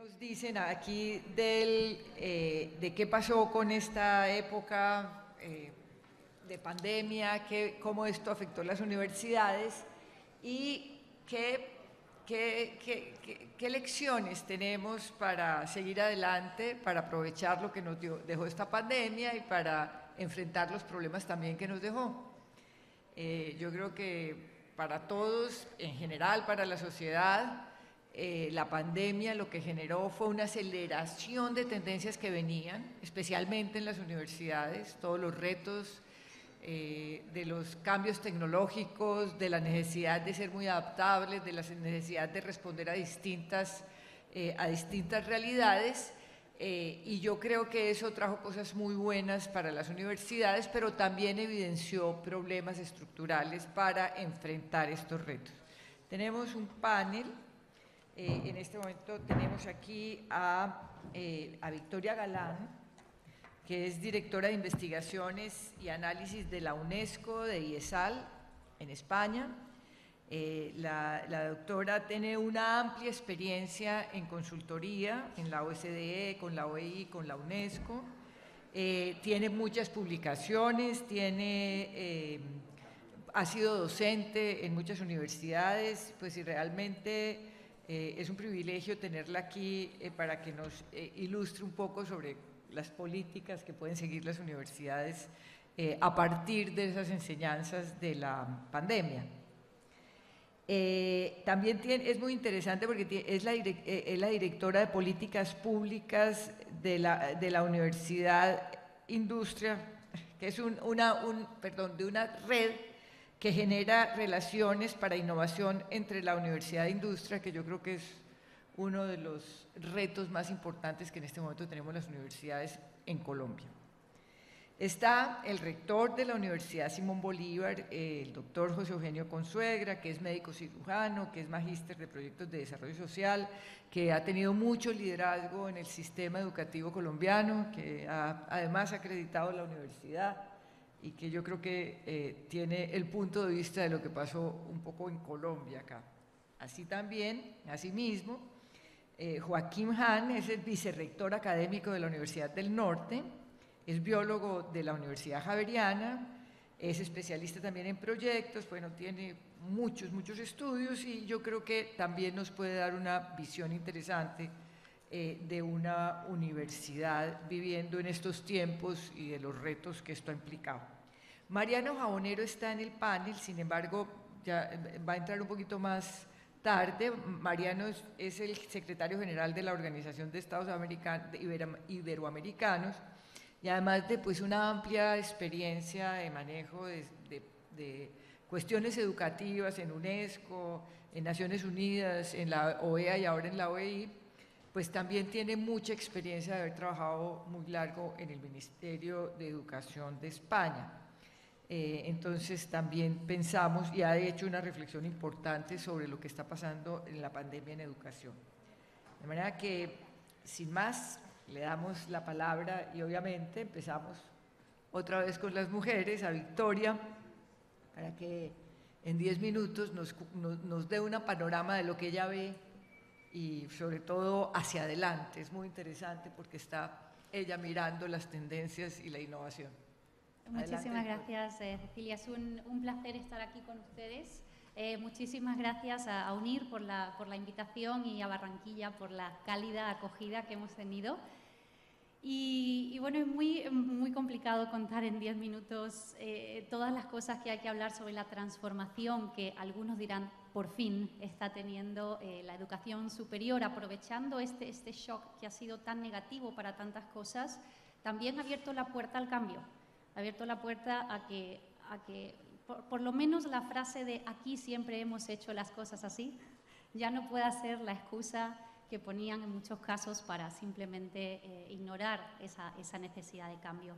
nos dicen aquí de qué pasó con esta época de pandemia, cómo esto afectó las universidades y qué lecciones tenemos para seguir adelante, para aprovechar lo que nos dejó esta pandemia y para enfrentar los problemas también que nos dejó. Yo creo que para todos, en general para la sociedad, la pandemia lo que generó fue una aceleración de tendencias que venían, especialmente en las universidades, todos los retos de los cambios tecnológicos, de la necesidad de ser muy adaptables, de la necesidad de responder a distintas realidades. Y yo creo que eso trajo cosas muy buenas para las universidades, pero también evidenció problemas estructurales para enfrentar estos retos. Tenemos un panel, en este momento tenemos aquí a Victoria Galán, que es directora de investigaciones y análisis de la UNESCO, de IESAL, en España. La doctora tiene una amplia experiencia en consultoría en la OSDE, con la OEI, con la UNESCO. Tiene muchas publicaciones, ha sido docente en muchas universidades, pues y realmente es un privilegio tenerla aquí para que nos ilustre un poco sobre las políticas que pueden seguir las universidades a partir de esas enseñanzas de la pandemia. También es muy interesante porque es la directora de políticas públicas de la Universidad Industria, que es de una red que genera relaciones para innovación entre la Universidad e Industria, que yo creo que es uno de los retos más importantes que en este momento tenemos las universidades en Colombia. Está el rector de la Universidad Simón Bolívar, el doctor José Eugenio Consuegra, que es médico cirujano, que es magíster de proyectos de desarrollo social, que ha tenido mucho liderazgo en el sistema educativo colombiano, que además ha acreditado la universidad y que yo creo que tiene el punto de vista de lo que pasó un poco en Colombia acá. Así también, asimismo, Joaquín Hahn es el vicerrector académico de la Universidad del Norte, es biólogo de la Universidad Javeriana, es especialista también en proyectos, bueno, tiene muchos estudios y yo creo que también nos puede dar una visión interesante de una universidad viviendo en estos tiempos y de los retos que esto ha implicado. Mariano Jabonero está en el panel, sin embargo, ya va a entrar un poquito más tarde. Mariano es el secretario general de la Organización de Estados Iberoamericanos y además de pues, una amplia experiencia de manejo de cuestiones educativas en UNESCO, en Naciones Unidas, en la OEA y ahora en la OEI, pues también tiene mucha experiencia de haber trabajado muy largo en el Ministerio de Educación de España. Entonces también pensamos y ha hecho una reflexión importante sobre lo que está pasando en la pandemia en educación. De manera que, sin más, le damos la palabra y obviamente empezamos otra vez con las mujeres, a Victoria, para que en 10 minutos nos dé un panorama de lo que ella ve y sobre todo hacia adelante. Es muy interesante porque está ella mirando las tendencias y la innovación. Muchísimas gracias, Cecilia. Es un placer estar aquí con ustedes. Muchísimas gracias a UNIR por la invitación y a Barranquilla por la cálida acogida que hemos tenido. Y bueno, es muy complicado contar en 10 minutos todas las cosas que hay que hablar sobre la transformación que algunos dirán por fin está teniendo la educación superior, aprovechando este shock que ha sido tan negativo para tantas cosas. También ha abierto la puerta al cambio, ha abierto la puerta a que por lo menos la frase de aquí siempre hemos hecho las cosas así ya no pueda ser la excusa que ponían en muchos casos para simplemente ignorar esa necesidad de cambio.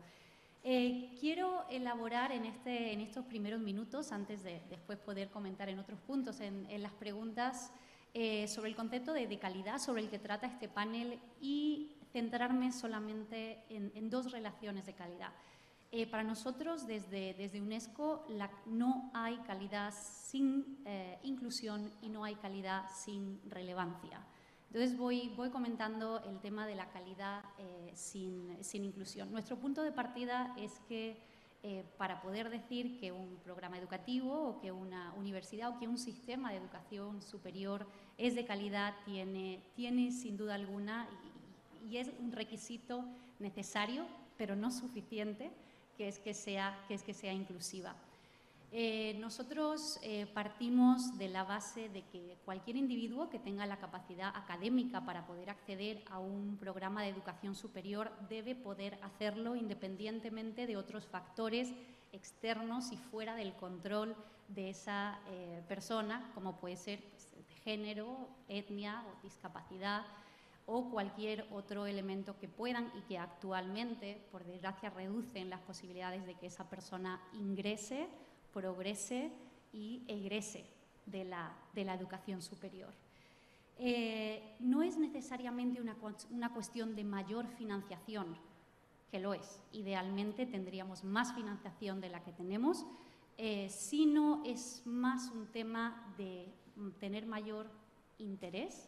Quiero elaborar en estos primeros minutos, antes de después poder comentar en otros puntos, en las preguntas sobre el concepto de calidad sobre el que trata este panel y centrarme solamente en dos relaciones de calidad. Para nosotros, desde UNESCO, no hay calidad sin inclusión y no hay calidad sin relevancia. Entonces voy comentando el tema de la calidad sin inclusión. Nuestro punto de partida es que para poder decir que un programa educativo o que una universidad o que un sistema de educación superior es de calidad tiene sin duda alguna y es un requisito necesario, pero no suficiente, que es que sea inclusiva. Nosotros partimos de la base de que cualquier individuo que tenga la capacidad académica para poder acceder a un programa de educación superior debe poder hacerlo independientemente de otros factores externos y fuera del control de esa persona, como puede ser pues, género, etnia o discapacidad o cualquier otro elemento que puedan y que actualmente, por desgracia, reducen las posibilidades de que esa persona ingrese, progrese y egrese de la educación superior. No es necesariamente una cuestión de mayor financiación, que lo es. Idealmente tendríamos más financiación de la que tenemos, sino es más un tema de tener mayor interés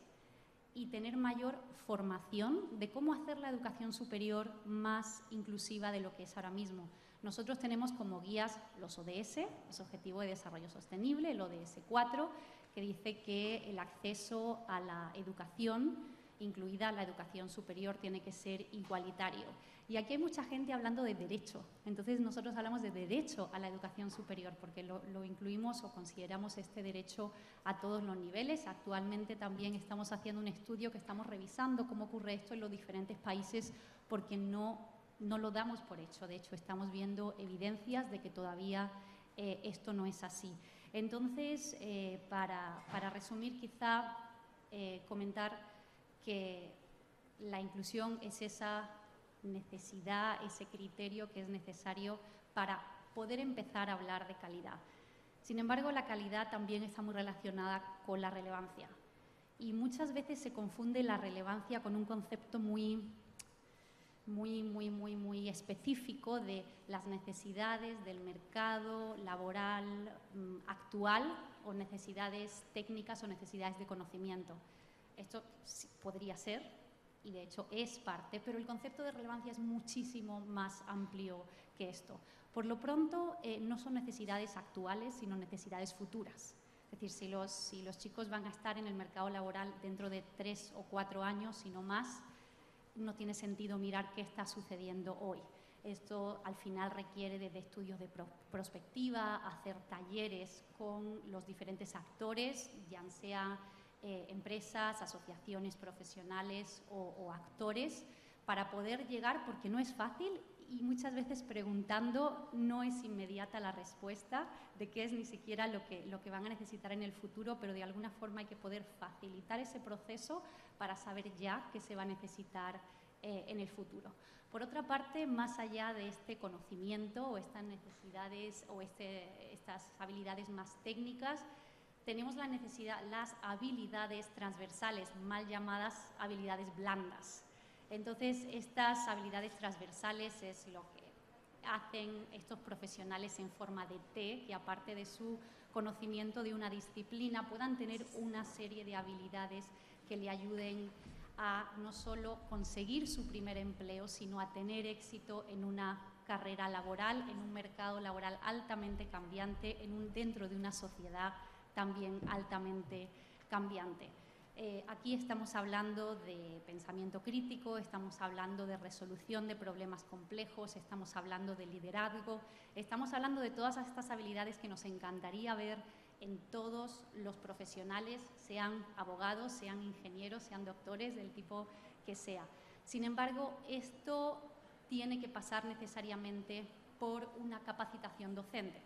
y tener mayor formación de cómo hacer la educación superior más inclusiva de lo que es ahora mismo. Nosotros tenemos como guías los ODS, los Objetivos de Desarrollo Sostenible, el ODS 4, que dice que el acceso a la educación, incluida la educación superior, tiene que ser igualitario. Y aquí hay mucha gente hablando de derecho. Entonces nosotros hablamos de derecho a la educación superior porque lo incluimos o consideramos este derecho a todos los niveles. Actualmente también estamos haciendo un estudio que estamos revisando cómo ocurre esto en los diferentes países porque no lo damos por hecho. De hecho, estamos viendo evidencias de que todavía esto no es así. Entonces, para resumir, quizá comentar que la inclusión es esa necesidad, ese criterio que es necesario para poder empezar a hablar de calidad. Sin embargo, la calidad también está muy relacionada con la relevancia y muchas veces se confunde la relevancia con un concepto muy específico de las necesidades del mercado laboral actual o necesidades técnicas o necesidades de conocimiento. Esto sí, podría ser y de hecho es parte, pero el concepto de relevancia es muchísimo más amplio que esto. Por lo pronto, no son necesidades actuales, sino necesidades futuras. Es decir, si los chicos van a estar en el mercado laboral dentro de 3 o 4 años, si no más, no tiene sentido mirar qué está sucediendo hoy. Esto al final requiere de estudios de prospectiva, hacer talleres con los diferentes actores, ya sean empresas, asociaciones profesionales o actores, para poder llegar, porque no es fácil y muchas veces preguntando no es inmediata la respuesta de qué es ni siquiera lo que van a necesitar en el futuro, pero de alguna forma hay que poder facilitar ese proceso para saber ya qué se va a necesitar en el futuro. Por otra parte, más allá de este conocimiento o estas necesidades o estas habilidades más técnicas, tenemos la necesidad, las habilidades transversales, mal llamadas habilidades blandas. Entonces, estas habilidades transversales es lo que hacen estos profesionales en forma de T, que aparte de su conocimiento de una disciplina, puedan tener una serie de habilidades que le ayuden a no solo conseguir su primer empleo, sino a tener éxito en una carrera laboral, en un mercado laboral altamente cambiante, dentro de una sociedad también altamente cambiante. Aquí estamos hablando de pensamiento crítico, estamos hablando de resolución de problemas complejos, estamos hablando de liderazgo, estamos hablando de todas estas habilidades que nos encantaría ver en todos los profesionales, sean abogados, sean ingenieros, sean doctores, del tipo que sea. Sin embargo, esto tiene que pasar necesariamente por una capacitación docente.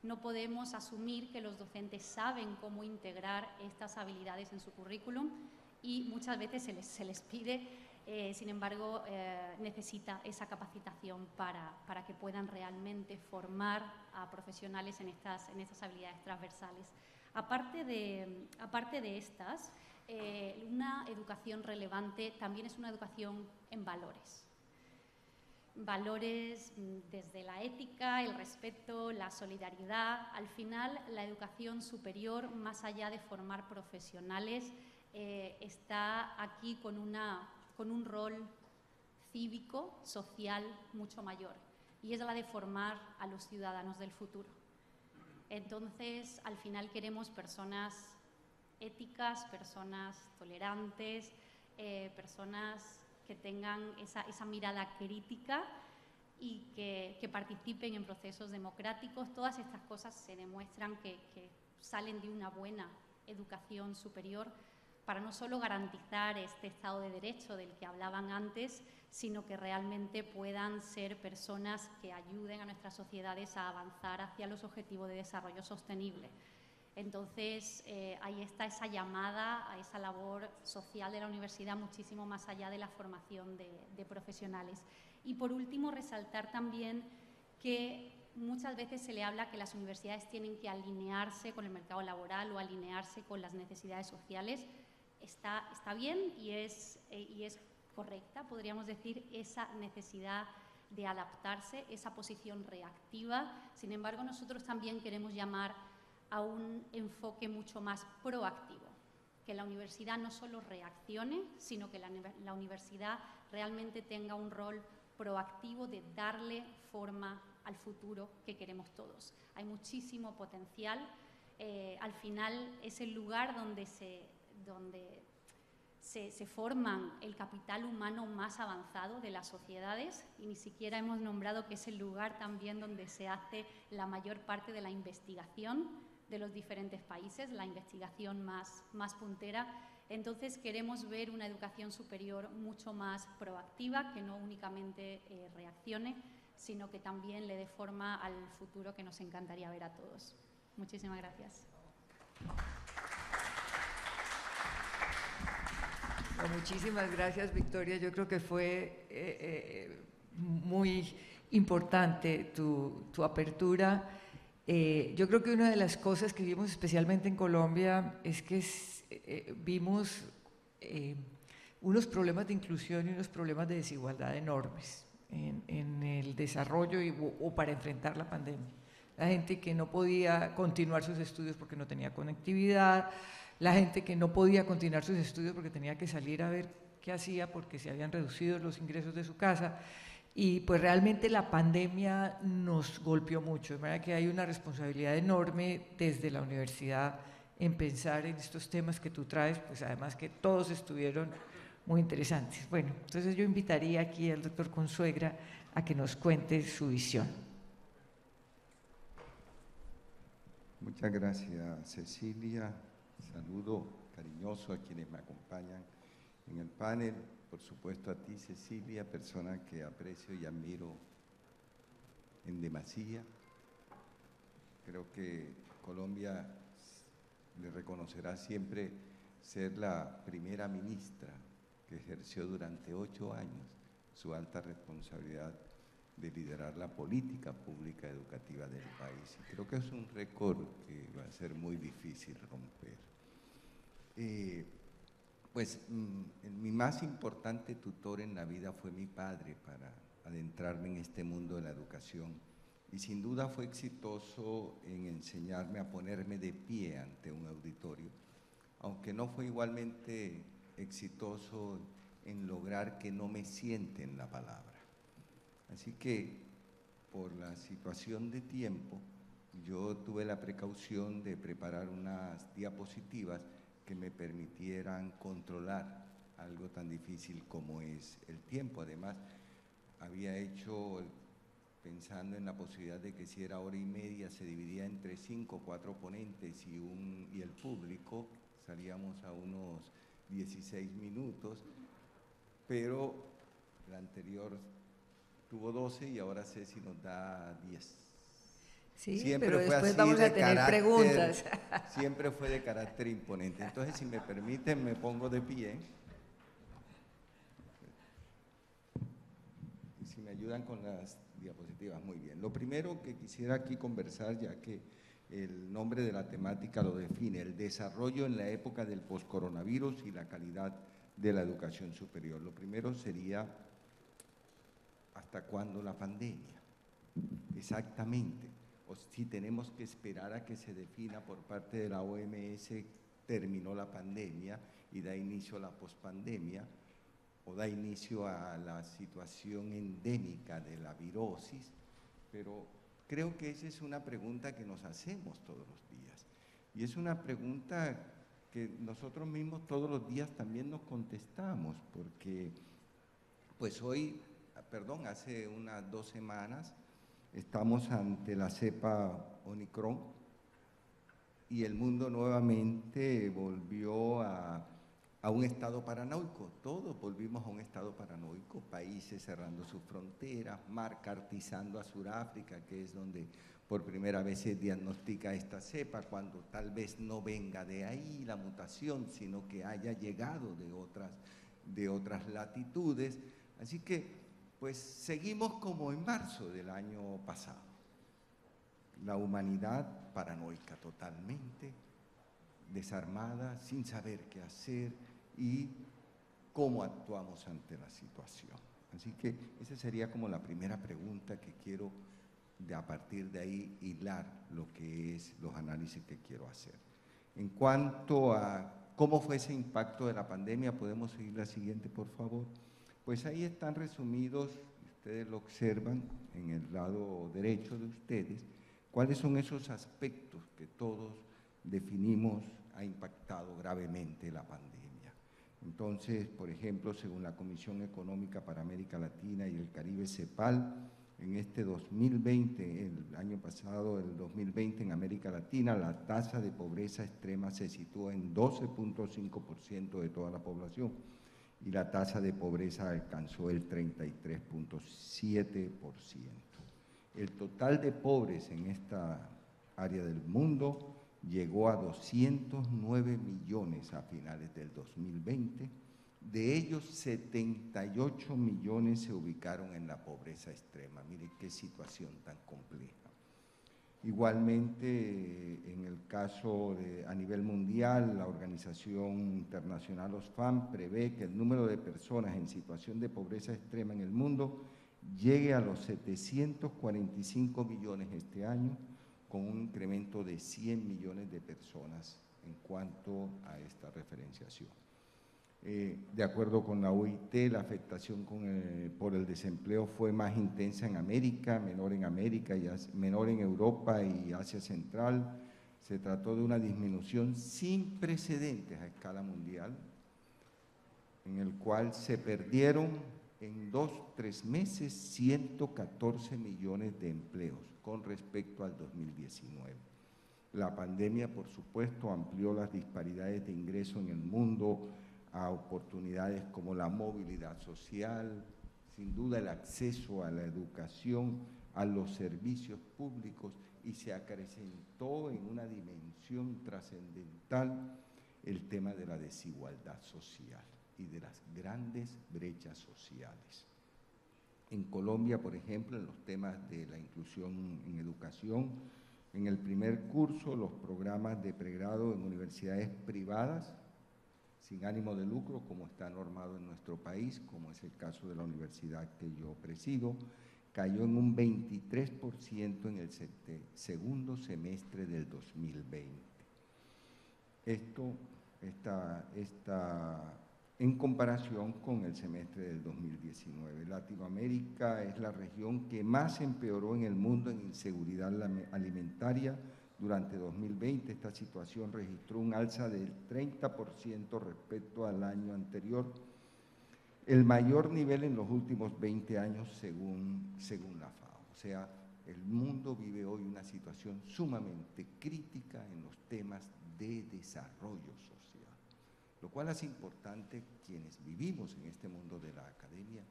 No podemos asumir que los docentes saben cómo integrar estas habilidades en su currículum y muchas veces se les pide, sin embargo, necesita esa capacitación para que puedan realmente formar a profesionales en estas habilidades transversales. Aparte de estas, una educación relevante también es una educación en valores. Valores desde la ética, el respeto, la solidaridad. Al final, la educación superior, más allá de formar profesionales, está aquí con un rol cívico, social, mucho mayor, y es la de formar a los ciudadanos del futuro. Entonces, al final queremos personas éticas, personas tolerantes, personas que tengan esa mirada crítica y que participen en procesos democráticos. Todas estas cosas se demuestran que salen de una buena educación superior para no solo garantizar este Estado de Derecho del que hablaban antes, sino que realmente puedan ser personas que ayuden a nuestras sociedades a avanzar hacia los objetivos de desarrollo sostenible. Entonces, ahí está esa llamada a esa labor social de la universidad, muchísimo más allá de la formación de profesionales. Y por último, resaltar también que muchas veces se le habla que las universidades tienen que alinearse con el mercado laboral o alinearse con las necesidades sociales. Está bien y es correcta, podríamos decir, esa necesidad de adaptarse, esa posición reactiva. Sin embargo, nosotros también queremos llamar a un enfoque mucho más proactivo, que la universidad no solo reaccione, sino que la universidad realmente tenga un rol proactivo de darle forma al futuro que queremos todos. Hay muchísimo potencial. Al final es el lugar donde se forman el capital humano más avanzado de las sociedades, y ni siquiera hemos nombrado que es el lugar también donde se hace la mayor parte de la investigación de los diferentes países, la investigación más puntera. Entonces queremos ver una educación superior mucho más proactiva, que no únicamente reaccione, sino que también le dé forma al futuro que nos encantaría ver a todos. Muchísimas gracias. Bueno, muchísimas gracias, Victoria. Yo creo que fue muy importante tu apertura. Yo creo que una de las cosas que vimos especialmente en Colombia es que vimos unos problemas de inclusión y unos problemas de desigualdad enormes en el desarrollo o para enfrentar la pandemia. La gente que no podía continuar sus estudios porque no tenía conectividad, la gente que no podía continuar sus estudios porque tenía que salir a ver qué hacía porque se habían reducido los ingresos de su casa. Y pues realmente la pandemia nos golpeó mucho, de manera que hay una responsabilidad enorme desde la universidad en pensar en estos temas que tú traes, pues además que todos estuvieron muy interesantes. Bueno, entonces yo invitaría aquí al doctor Consuegra a que nos cuente su visión. Muchas gracias, Cecilia. Saludo cariñoso a quienes me acompañan en el panel. Por supuesto a ti, Cecilia, persona que aprecio y admiro en demasía. Creo que Colombia le reconocerá siempre ser la primera ministra que ejerció durante 8 años su alta responsabilidad de liderar la política pública educativa del país. Y creo que es un récord que va a ser muy difícil romper. Mi más importante tutor en la vida fue mi padre para adentrarme en este mundo de la educación, y sin duda fue exitoso en enseñarme a ponerme de pie ante un auditorio, aunque no fue igualmente exitoso en lograr que no me sienten la palabra. Así que, por la situación de tiempo, yo tuve la precaución de preparar unas diapositivas que me permitieran controlar algo tan difícil como es el tiempo. Además, había hecho, pensando en la posibilidad de que si era hora y media, se dividía entre 5 o 4 ponentes y el público, salíamos a unos 16 minutos, pero la anterior tuvo 12 y ahora Ceci nos da 10. Sí, siempre pero fue después así vamos a de tener preguntas. Siempre fue de carácter imponente. Entonces, si me permiten, me pongo de pie. Y si me ayudan con las diapositivas, muy bien. Lo primero que quisiera aquí conversar, ya que el nombre de la temática lo define, el desarrollo en la época del post-coronavirus y la calidad de la educación superior. Lo primero sería, ¿hasta cuándo la pandemia? Exactamente. O si tenemos que esperar a que se defina por parte de la OMS, terminó la pandemia, y da inicio a la pospandemia, o da inicio a la situación endémica de la virosis, pero creo que esa es una pregunta que nos hacemos todos los días. Y es una pregunta que nosotros mismos todos los días también nos contestamos, porque pues hoy, hace unas 2 semanas, estamos ante la cepa Omicron y el mundo nuevamente volvió a un estado paranoico. Todos volvimos a un estado paranoico, países cerrando sus fronteras, marcartizando a Sudáfrica, que es donde por primera vez se diagnostica esta cepa, cuando tal vez no venga de ahí la mutación, sino que haya llegado de otras latitudes. Así que, pues, seguimos como en marzo del año pasado. La humanidad paranoica totalmente, desarmada, sin saber qué hacer y cómo actuamos ante la situación. Así que esa sería como la primera pregunta que quiero, a partir de ahí, hilar lo que es los análisis que quiero hacer. En cuanto a cómo fue ese impacto de la pandemia, ¿podemos seguir la siguiente, por favor? Pues ahí están resumidos, ustedes lo observan en el lado derecho de ustedes, cuáles son esos aspectos que todos definimos ha impactado gravemente la pandemia. Entonces, por ejemplo, según la Comisión Económica para América Latina y el Caribe, CEPAL, en este 2020, el año pasado, el 2020, en América Latina, la tasa de pobreza extrema se sitúa en 12.5% de toda la población y la tasa de pobreza alcanzó el 33.7%. El total de pobres en esta área del mundo llegó a 209 millones a finales del 2020. De ellos, 78 millones se ubicaron en la pobreza extrema. Mire qué situación tan compleja. Igualmente, en el caso a nivel mundial, la Organización Internacional Oxfam prevé que el número de personas en situación de pobreza extrema en el mundo llegue a los 745 millones este año, con un incremento de 100 millones de personas en cuanto a esta referenciación. De acuerdo con la OIT, la afectación por el desempleo fue más intensa en América, menor en Europa y Asia Central. Se trató de una disminución sin precedentes a escala mundial, en el cual se perdieron en 2-3 meses 114 millones de empleos con respecto al 2019. La pandemia, por supuesto, amplió las disparidades de ingreso en el mundo a oportunidades como la movilidad social, sin duda el acceso a la educación, a los servicios públicos, y se acrecentó en una dimensión trascendental el tema de la desigualdad social y de las grandes brechas sociales. En Colombia, por ejemplo, en los temas de la inclusión en educación, en el primer curso, los programas de pregrado en universidades privadas sin ánimo de lucro, como está normado en nuestro país, como es el caso de la universidad que yo presido, cayó en un 23% en el segundo semestre del 2020. Esto está en comparación con el semestre del 2019. Latinoamérica es la región que más empeoró en el mundo en inseguridad alimentaria. Durante 2020 esta situación registró un alza del 30% respecto al año anterior, el mayor nivel en los últimos 20 años según la FAO. O sea, el mundo vive hoy una situación sumamente crítica en los temas de desarrollo social, lo cual hace importante quienes vivimos en este mundo de la academia,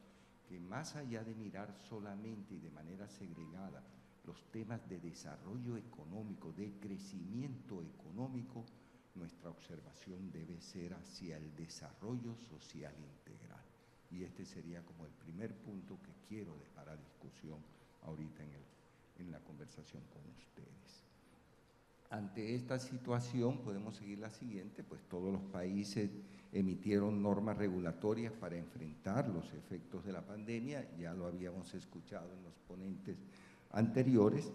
que más allá de mirar solamente y de manera segregada los temas de desarrollo económico, de crecimiento económico, nuestra observación debe ser hacia el desarrollo social integral. Y este sería como el primer punto que quiero dejar a discusión ahorita en la conversación con ustedes. Ante esta situación, podemos seguir la siguiente, pues todos los países emitieron normas regulatorias para enfrentar los efectos de la pandemia, ya lo habíamos escuchado en los ponentes anteriores.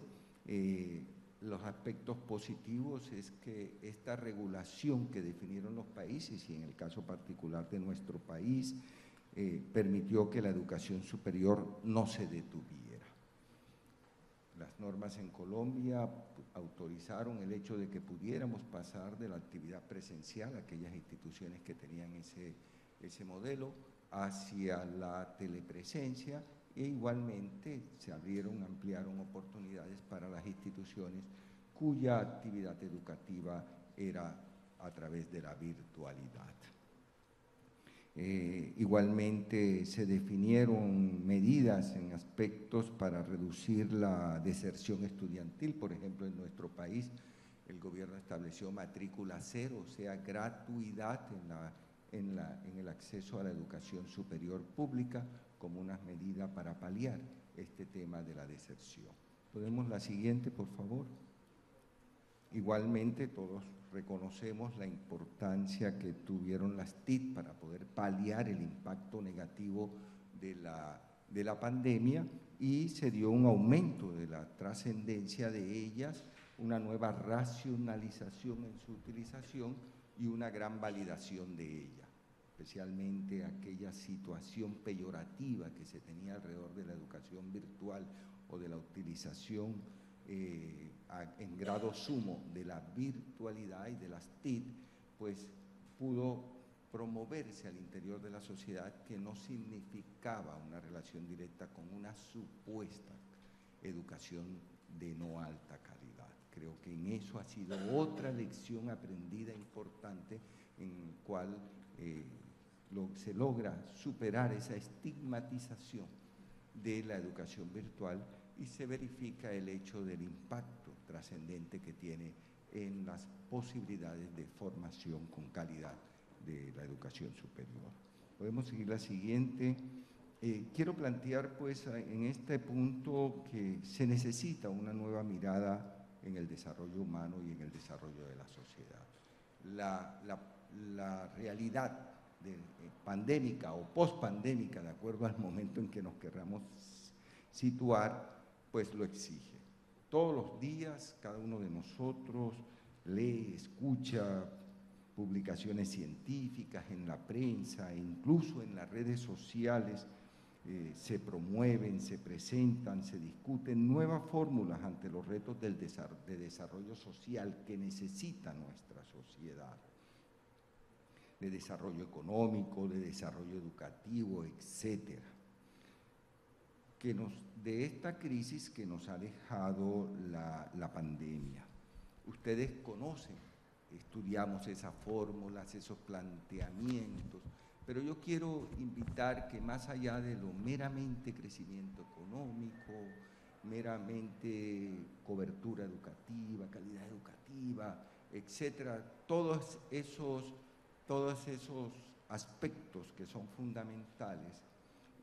los aspectos positivos es que esta regulación que definieron los países, y en el caso particular de nuestro país, permitió que la educación superior no se detuviera. Las normas en Colombia autorizaron el hecho de que pudiéramos pasar de la actividad presencial, aquellas instituciones que tenían ese modelo, hacia la telepresencia, e igualmente se ampliaron oportunidades para las instituciones cuya actividad educativa era a través de la virtualidad. Igualmente se definieron medidas en aspectos para reducir la deserción estudiantil. Por ejemplo, en nuestro país el gobierno estableció matrícula cero, o sea, gratuidad en el acceso a la educación superior pública como una medida para paliar este tema de la deserción. ¿Podemos la siguiente, por favor? Igualmente, todos reconocemos la importancia que tuvieron las TIC para poder paliar el impacto negativo de la pandemia, y se dio un aumento de la trascendencia de ellas, una nueva racionalización en su utilización y una gran validación de ella, especialmente aquella situación peyorativa que se tenía alrededor de la educación virtual o de la utilización en grado sumo de la virtualidad y de las TIC, pues pudo promoverse al interior de la sociedad, que no significaba una relación directa con una supuesta educación de no alta calidad. Creo que en eso ha sido otra lección aprendida importante, en cual se logra superar esa estigmatización de la educación virtual y se verifica el hecho del impacto trascendente que tiene en las posibilidades de formación con calidad de la educación superior. Podemos seguir la siguiente. Quiero plantear pues en este punto que se necesita una nueva mirada en el desarrollo humano y en el desarrollo de la sociedad. La realidad pandémica o pospandémica, de acuerdo al momento en que nos querramos situar, pues lo exige. Todos los días, cada uno de nosotros lee, escucha publicaciones científicas en la prensa e incluso en las redes sociales. Se promueven, se presentan, se discuten nuevas fórmulas ante los retos de desarrollo social que necesita nuestra sociedad, de desarrollo económico, de desarrollo educativo, etcétera. De esta crisis que nos ha dejado la pandemia. Ustedes conocen, estudiamos esas fórmulas, esos planteamientos, pero yo quiero invitar que más allá de lo meramente crecimiento económico, meramente cobertura educativa, calidad educativa, etcétera, todos esos aspectos que son fundamentales,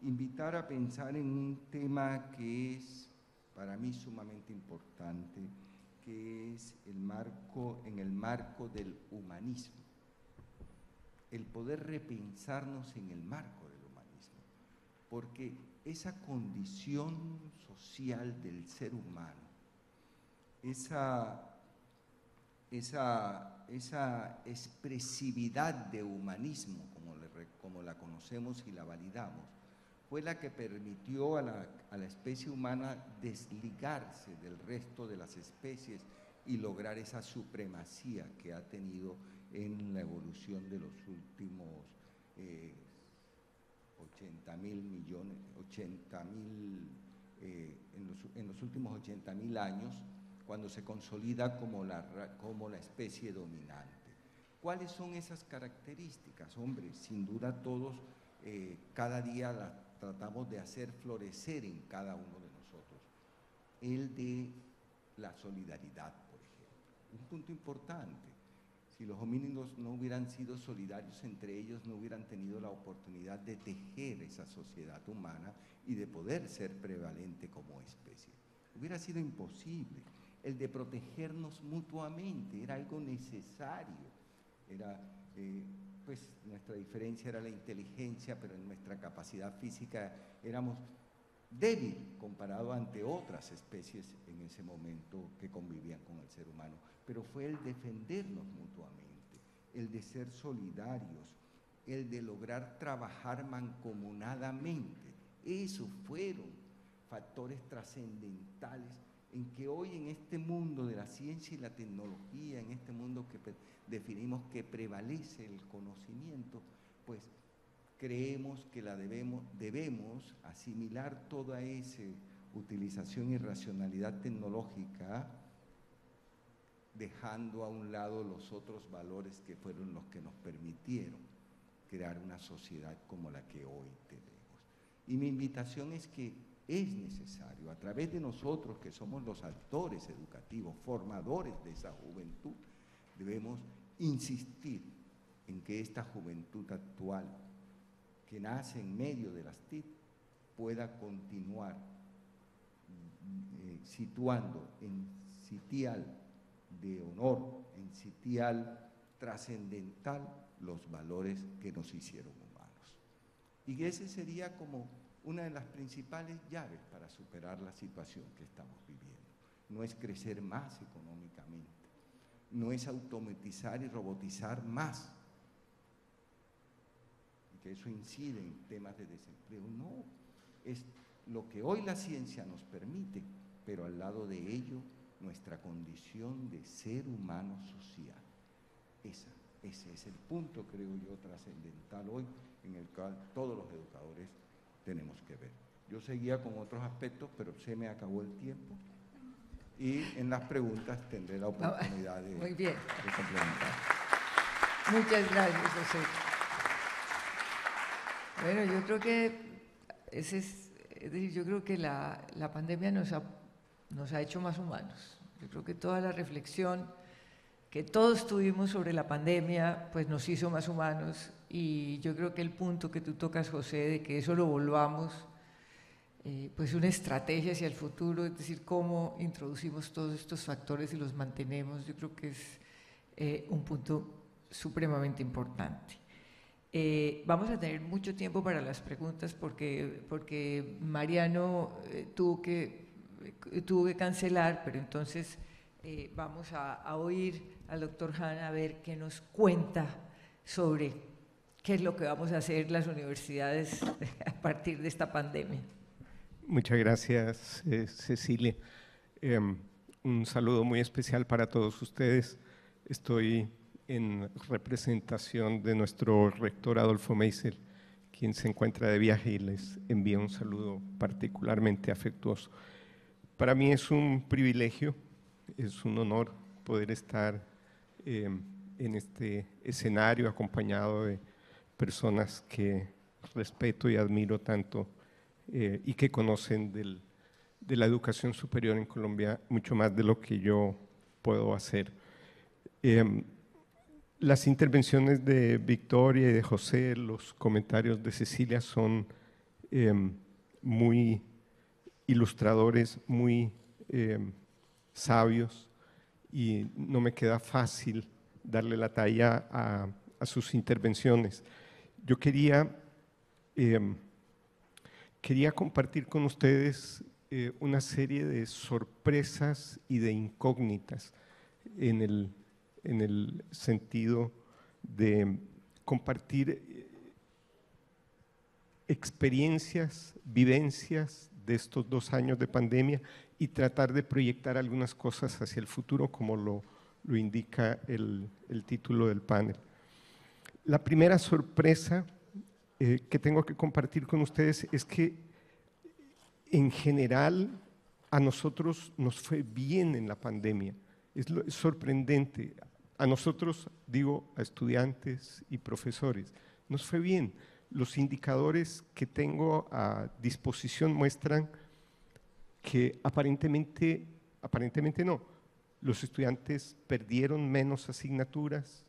invitar a pensar en un tema que es para mí sumamente importante, que es en el marco del humanismo, el poder repensarnos en el marco del humanismo, porque esa condición social del ser humano, esa expresividad de humanismo, como la conocemos y la validamos, fue la que permitió a la especie humana desligarse del resto de las especies y lograr esa supremacía que ha tenido en la evolución de los últimos 80.000 millones, en los últimos 80.000 años, cuando se consolida como la especie dominante. ¿Cuáles son esas características? Hombre, sin duda todos cada día las tratamos de hacer florecer en cada uno de nosotros. El de la solidaridad, por ejemplo. Un punto importante. Si los homínidos no hubieran sido solidarios entre ellos, no hubieran tenido la oportunidad de tejer esa sociedad humana y de poder ser prevalente como especie. Hubiera sido imposible. El de protegernos mutuamente era algo necesario. Pues nuestra diferencia era la inteligencia, pero en nuestra capacidad física éramos débil comparado ante otras especies en ese momento que convivían con ser humano, pero fue el defendernos mutuamente, el de ser solidarios, el de lograr trabajar mancomunadamente. Esos fueron factores trascendentales en que hoy, en este mundo de la ciencia y la tecnología, en este mundo que definimos que prevalece el conocimiento, pues creemos que debemos asimilar toda esa utilización y racionalidad tecnológica, dejando a un lado los otros valores que fueron los que nos permitieron crear una sociedad como la que hoy tenemos. Y mi invitación es que es necesario, a través de nosotros que somos los actores educativos, formadores de esa juventud, debemos insistir en que esta juventud actual, que nace en medio de las TIC, pueda continuar situando en sitial de honor, en sitial trascendental, los valores que nos hicieron humanos. Y ese sería como una de las principales llaves para superar la situación que estamos viviendo. No es crecer más económicamente, no es automatizar y robotizar más, y que eso incide en temas de desempleo, no, es lo que hoy la ciencia nos permite, pero al lado de ello, nuestra condición de ser humano social. Ese es el punto, creo yo, trascendental hoy, en el cual todos los educadores tenemos que ver. Yo seguía con otros aspectos, pero se me acabó el tiempo y en las preguntas tendré la oportunidad de complementar. Muchas gracias, José. Bueno, yo creo que yo creo que la pandemia nos ha hecho más humanos. Yo creo que toda la reflexión que todos tuvimos sobre la pandemia, pues nos hizo más humanos, y yo creo que el punto que tú tocas, José, de que eso lo volvamos, pues una estrategia hacia el futuro, es decir, cómo introducimos todos estos factores y los mantenemos, yo creo que es un punto supremamente importante. Vamos a tener mucho tiempo para las preguntas porque Mariano tuvo que cancelar, pero entonces vamos a oír al doctor Han a ver qué nos cuenta sobre qué es lo que vamos a hacer las universidades a partir de esta pandemia. Muchas gracias, Cecilia. Un saludo muy especial para todos ustedes. Estoy en representación de nuestro rector Adolfo Meisel, quien se encuentra de viaje, y les envío un saludo particularmente afectuoso. Para mí es un privilegio, es un honor poder estar en este escenario acompañado de personas que respeto y admiro tanto y que conocen de la educación superior en Colombia mucho más de lo que yo puedo hacer. Las intervenciones de Victoria y de José, los comentarios de Cecilia son muy ilustradores, muy sabios, y no me queda fácil darle la talla a sus intervenciones. Yo quería compartir con ustedes una serie de sorpresas y de incógnitas en el sentido de compartir experiencias, vivencias de estos 2 años de pandemia y tratar de proyectar algunas cosas hacia el futuro, como lo indica el título del panel. La primera sorpresa que tengo que compartir con ustedes es que en general a nosotros nos fue bien en la pandemia. Es sorprendente. A nosotros, digo, a estudiantes y profesores, nos fue bien. Los indicadores que tengo a disposición muestran que aparentemente no, los estudiantes perdieron menos asignaturas,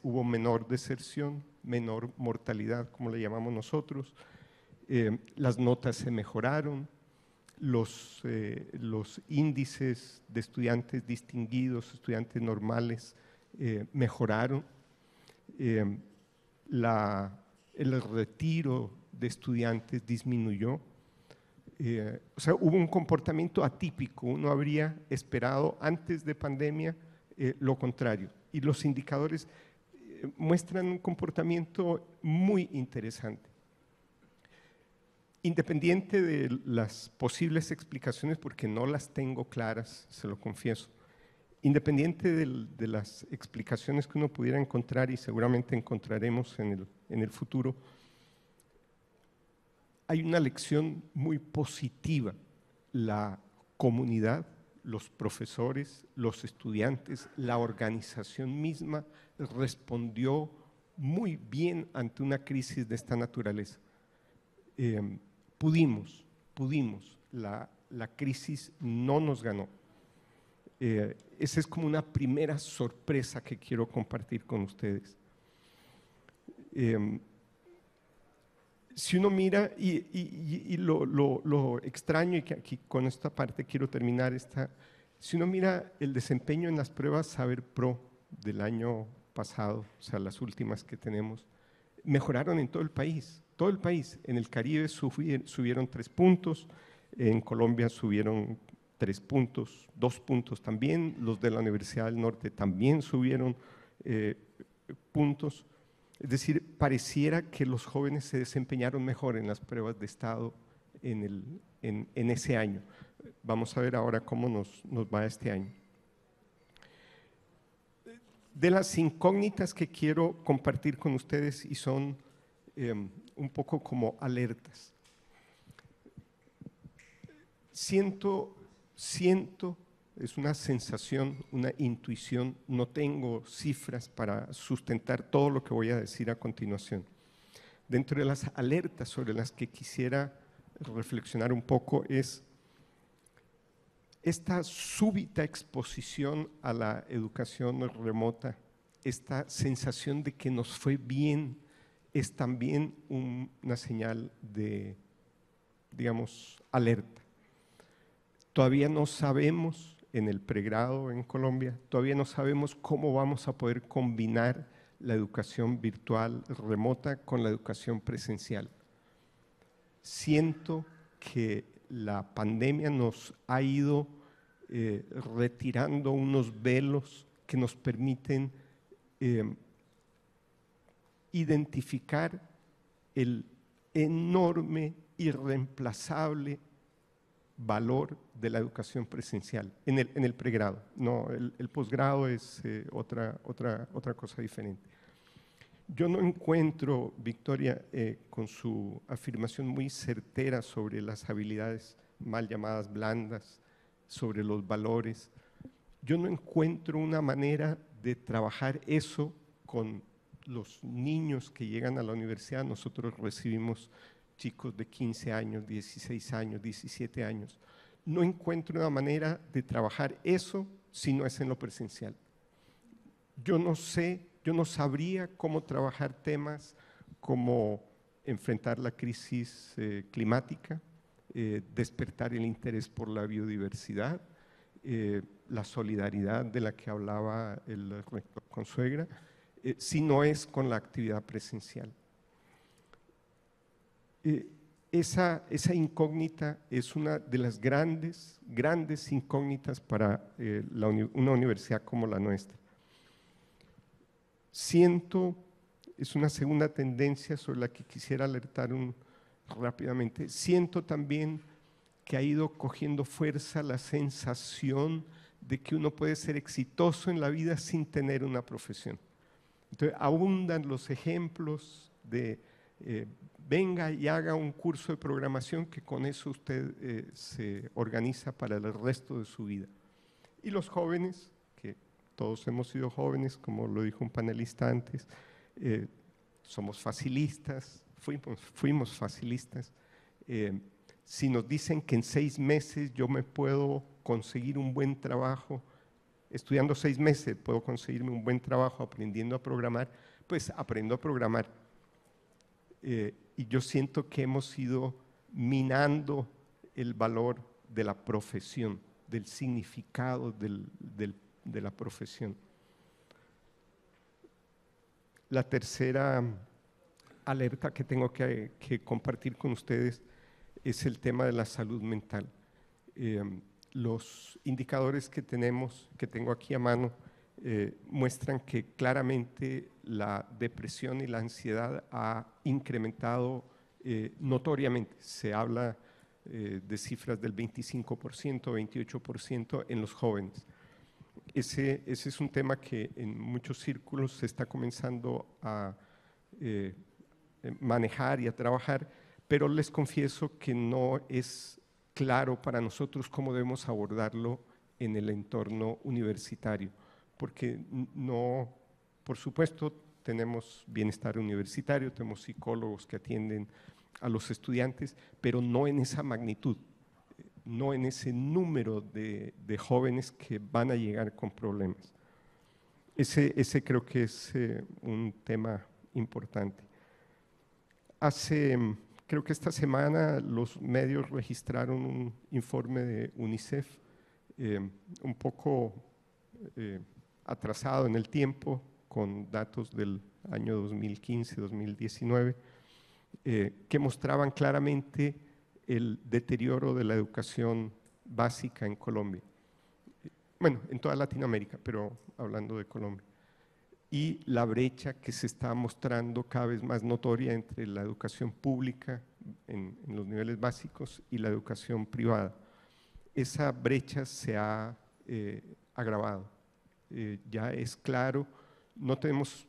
hubo menor deserción, menor mortalidad, como le llamamos nosotros, las notas se mejoraron, los índices de estudiantes distinguidos, estudiantes normales, mejoraron, el retiro de estudiantes disminuyó, O sea, hubo un comportamiento atípico. Uno habría esperado antes de pandemia lo contrario. Y los indicadores muestran un comportamiento muy interesante. Independiente de las posibles explicaciones, porque no las tengo claras, se lo confieso, independiente de las explicaciones que uno pudiera encontrar, y seguramente encontraremos en el futuro, hay una lección muy positiva. La comunidad, los profesores, los estudiantes, la organización misma respondió muy bien ante una crisis de esta naturaleza. Pudimos, la crisis no nos ganó. Esa es como una primera sorpresa que quiero compartir con ustedes. Si uno mira, y lo extraño, y que aquí con esta parte quiero terminar, si uno mira el desempeño en las pruebas Saber Pro del año pasado, o sea, las últimas que tenemos, mejoraron en todo el país, todo el país. En el Caribe subieron 3 puntos, en Colombia subieron 3 puntos, 2 puntos también, los de la Universidad del Norte también subieron puntos. Es decir, pareciera que los jóvenes se desempeñaron mejor en las pruebas de estado en ese año. Vamos a ver ahora cómo nos va este año. De las incógnitas que quiero compartir con ustedes, y son un poco como alertas. Siento, es una sensación, una intuición, no tengo cifras para sustentar todo lo que voy a decir a continuación. Dentro de las alertas sobre las que quisiera reflexionar un poco es esta súbita exposición a la educación remota, esta sensación de que nos fue bien, es también una señal de, digamos, alerta. Todavía no sabemos en el pregrado en Colombia, todavía no sabemos cómo vamos a poder combinar la educación virtual remota con la educación presencial. Siento que la pandemia nos ha ido retirando unos velos que nos permiten identificar el enorme, irreemplazable valor de la educación presencial en el pregrado. No, el posgrado es otra cosa diferente. Yo no encuentro, Victoria, con su afirmación muy certera sobre las habilidades mal llamadas blandas, sobre los valores, yo no encuentro una manera de trabajar eso con los niños que llegan a la universidad. Nosotros recibimos chicos de 15 años, 16 años, 17 años. No encuentro una manera de trabajar eso si no es en lo presencial. Yo no sabría cómo trabajar temas como enfrentar la crisis climática, despertar el interés por la biodiversidad, la solidaridad de la que hablaba el rector Consuegra, si no es con la actividad presencial. Esa incógnita es una de las grandes incógnitas para una universidad como la nuestra. Siento, es una segunda tendencia sobre la que quisiera alertar rápidamente, siento también que ha ido cogiendo fuerza la sensación de que uno puede ser exitoso en la vida sin tener una profesión. Entonces, abundan los ejemplos de venga y haga un curso de programación, que con eso usted se organiza para el resto de su vida. Y los jóvenes, que todos hemos sido jóvenes, como lo dijo un panelista antes, somos facilistas, fuimos facilistas. Si nos dicen que en 6 meses yo me puedo conseguir un buen trabajo, estudiando 6 meses puedo conseguirme un buen trabajo aprendiendo a programar, pues aprendo a programar. Y yo siento que hemos ido minando el valor de la profesión, del significado de la profesión. La tercera alerta que tengo que compartir con ustedes es el tema de la salud mental. Los indicadores que tengo aquí a mano, muestran que claramente la depresión y la ansiedad ha incrementado notoriamente. Se habla de cifras del 25%, 28% en los jóvenes. Ese es un tema que en muchos círculos se está comenzando a manejar y a trabajar, pero les confieso que no es claro para nosotros cómo debemos abordarlo en el entorno universitario, porque no, por supuesto, tenemos bienestar universitario, tenemos psicólogos que atienden a los estudiantes, pero no en esa magnitud, no en ese número de jóvenes que van a llegar con problemas. Ese creo que es un tema importante. Creo que esta semana los medios registraron un informe de UNICEF, un poco atrasado en el tiempo, con datos del año 2015-2019, que mostraban claramente el deterioro de la educación básica en Colombia. Bueno, en toda Latinoamérica, pero hablando de Colombia. Y la brecha que se está mostrando cada vez más notoria entre la educación pública en los niveles básicos y la educación privada. Esa brecha se ha agravado. Ya es claro, no tenemos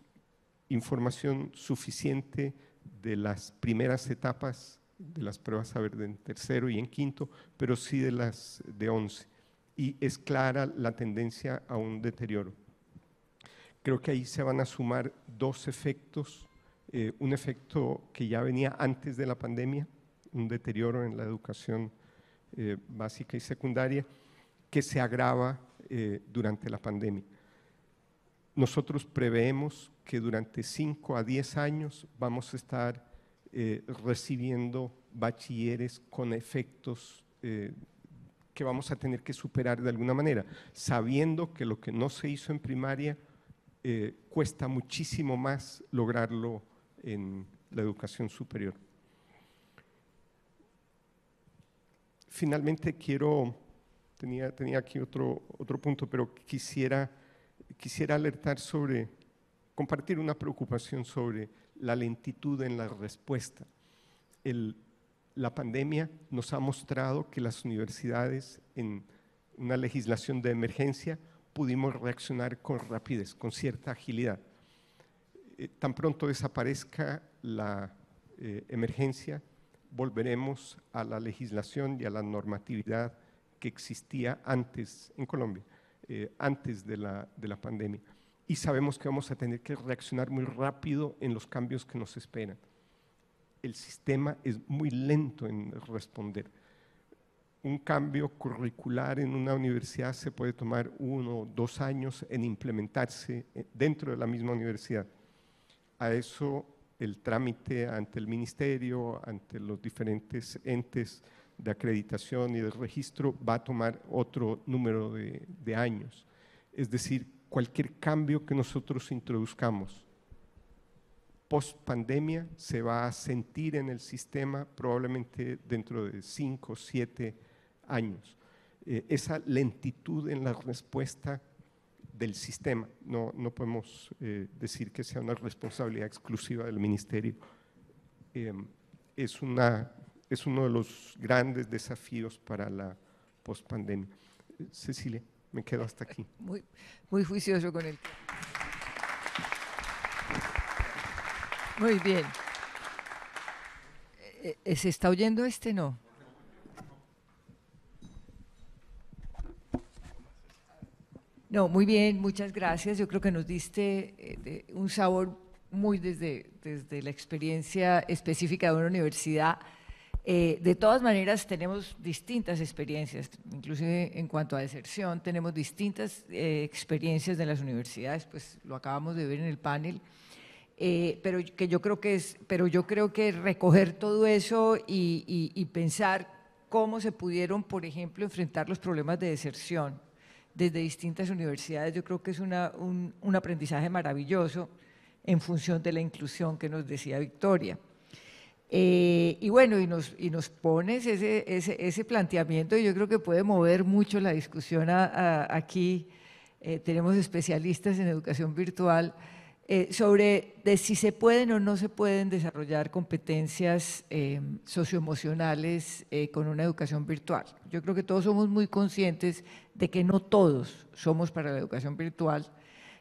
información suficiente de las primeras etapas de las pruebas saber en tercero y en quinto, pero sí de las de 11. Y es clara la tendencia a un deterioro. Creo que ahí se van a sumar dos efectos. Un efecto que ya venía antes de la pandemia, un deterioro en la educación básica y secundaria, que se agrava durante la pandemia. Nosotros preveemos que durante 5 a 10 años vamos a estar recibiendo bachilleres con efectos que vamos a tener que superar de alguna manera, sabiendo que lo que no se hizo en primaria cuesta muchísimo más lograrlo en la educación superior. Finalmente tenía aquí otro punto, pero quisiera alertar compartir una preocupación sobre la lentitud en la respuesta. La pandemia nos ha mostrado que las universidades en una legislación de emergencia pudimos reaccionar con rapidez, con cierta agilidad. Tan pronto desaparezca la emergencia, volveremos a la legislación y a la normatividad que existía antes en Colombia, antes de la pandemia. Y sabemos que vamos a tener que reaccionar muy rápido en los cambios que nos esperan. El sistema es muy lento en responder. Un cambio curricular en una universidad se puede tomar 1 o 2 años en implementarse dentro de la misma universidad. A eso el trámite ante el ministerio, ante los diferentes entes de acreditación y de registro va a tomar otro número de años. Es decir, cualquier cambio que nosotros introduzcamos post pandemia se va a sentir en el sistema probablemente dentro de 5 o 7 años. Esa lentitud en la respuesta del sistema, no podemos decir que sea una responsabilidad exclusiva del ministerio. Es uno de los grandes desafíos para la pospandemia. Cecilia, me quedo hasta aquí. Muy juicioso con el tiempo. Muy bien. ¿Se está oyendo no? No, muy bien, muchas gracias. Yo creo que nos diste un sabor muy desde la experiencia específica de una universidad. De todas maneras, tenemos distintas experiencias, inclusive en cuanto a deserción, tenemos distintas experiencias de las universidades, pues lo acabamos de ver en el panel, pero yo creo que recoger todo eso y pensar cómo se pudieron, por ejemplo, enfrentar los problemas de deserción desde distintas universidades, yo creo que es un aprendizaje maravilloso en función de la inclusión que nos decía Victoria. Y bueno, y nos pones ese planteamiento, y yo creo que puede mover mucho la discusión aquí. Tenemos especialistas en educación virtual sobre de si se pueden o no se pueden desarrollar competencias socioemocionales con una educación virtual. Yo creo que todos somos muy conscientes de que no todos somos para la educación virtual,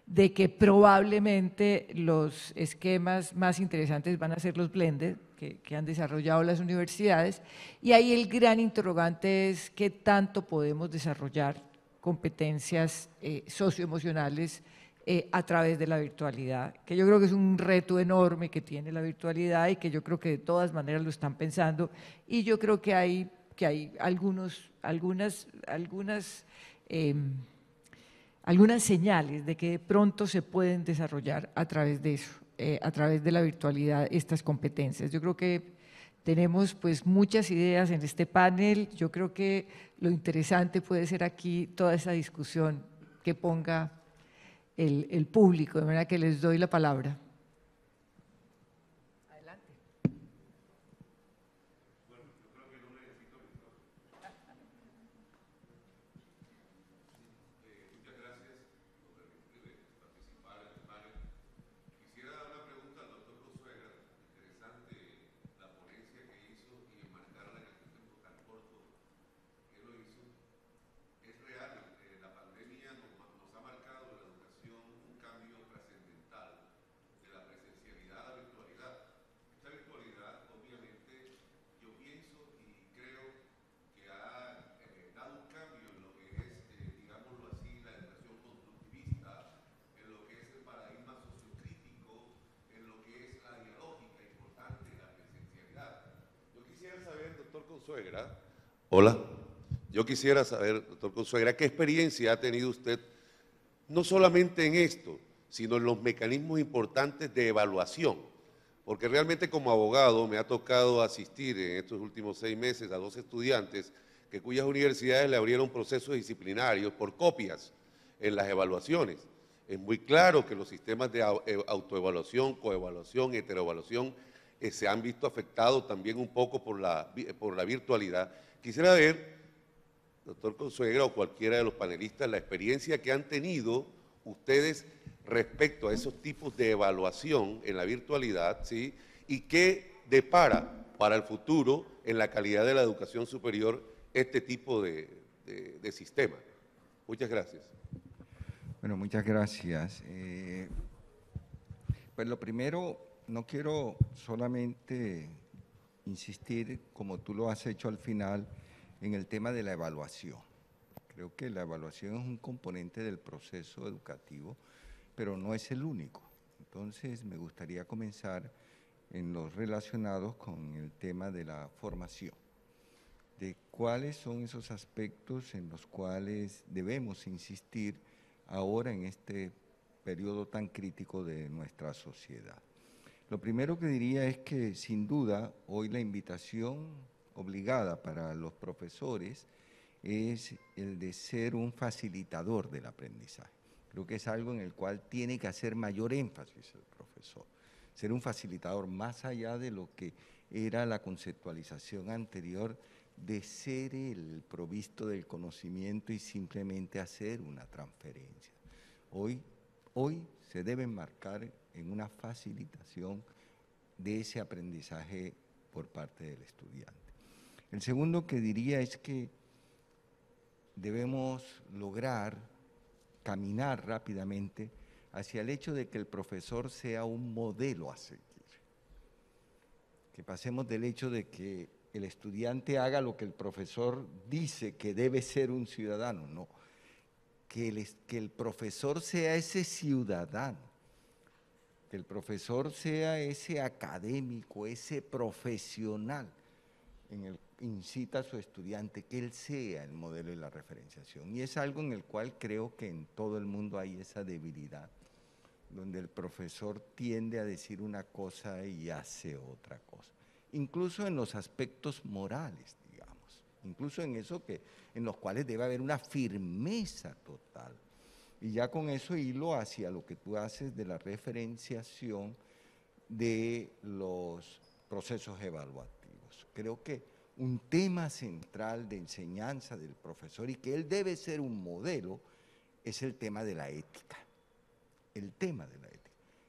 de que probablemente los esquemas más interesantes van a ser los blended que han desarrollado las universidades, y ahí el gran interrogante es qué tanto podemos desarrollar competencias socioemocionales a través de la virtualidad, que yo creo que es un reto enorme que tiene la virtualidad y que yo creo que de todas maneras lo están pensando, y yo creo que hay algunas señales de que de pronto se pueden desarrollar a través de eso, a través de la virtualidad, estas competencias. Yo creo que tenemos pues muchas ideas en este panel. Yo creo que lo interesante puede ser aquí toda esa discusión que ponga el público, de manera que les doy la palabra. Adelante. Bueno, yo creo que no necesito micrófono. Muchas gracias por permitirme participar en el panel. Quisiera dar una pregunta al doctor Consuegra. Interesante la ponencia que hizo y enmarcarla en el tiempo tan corto que lo hizo. Es real, la pandemia nos ha marcado en la educación un cambio trascendental de la presencialidad a la virtualidad. Esta virtualidad, obviamente, yo pienso y creo que ha dado un cambio en lo que es, digámoslo así, la educación constructivista, en lo que es el paradigma sociocrítico, en lo que es la dialógica importante de la presencialidad. Yo quisiera saber, doctor Consuegra, hola. Yo quisiera saber, doctor Consuegra, ¿qué experiencia ha tenido usted, no solamente en esto, sino en los mecanismos importantes de evaluación? Porque realmente como abogado me ha tocado asistir en estos últimos 6 meses a 2 estudiantes cuyas universidades le abrieron procesos disciplinarios por copias en las evaluaciones. Es muy claro que los sistemas de autoevaluación, coevaluación, heteroevaluación se han visto afectados también un poco por la virtualidad. Quisiera ver, doctor Consuegra o cualquiera de los panelistas, la experiencia que han tenido ustedes respecto a esos tipos de evaluación en la virtualidad, ¿sí? Y qué depara para el futuro en la calidad de la educación superior este tipo de sistema. Muchas gracias. Bueno, muchas gracias. Pues lo primero, no quiero solamente insistir, como tú lo has hecho al final, en el tema de la evaluación. Creo que la evaluación es un componente del proceso educativo, pero no es el único. Entonces, me gustaría comenzar en los relacionados con el tema de la formación, de cuáles son esos aspectos en los cuales debemos insistir ahora en este periodo tan crítico de nuestra sociedad. Lo primero que diría es que, sin duda, hoy la invitación obligada para los profesores es el de ser un facilitador del aprendizaje. Creo que es algo en el cual tiene que hacer mayor énfasis el profesor, ser un facilitador más allá de lo que era la conceptualización anterior de ser el provisto del conocimiento y simplemente hacer una transferencia. Hoy se debe enmarcar en una facilitación de ese aprendizaje por parte del estudiante. El segundo que diría es que debemos lograr caminar rápidamente hacia el hecho de que el profesor sea un modelo a seguir. Que pasemos del hecho de que el estudiante haga lo que el profesor dice que debe ser un ciudadano, no. Que el profesor sea ese ciudadano, que el profesor sea ese académico, ese profesional en el incita a su estudiante que él sea el modelo de la referenciación. Y es algo en el cual creo que en todo el mundo hay esa debilidad, donde el profesor tiende a decir una cosa y hace otra cosa. Incluso en los aspectos morales, digamos, incluso en eso en los cuales debe haber una firmeza total. Y ya con eso hilo hacia lo que tú haces de la referenciación de los procesos evaluativos. Creo que un tema central de enseñanza del profesor y que él debe ser un modelo es el tema de la ética. El tema de la ética.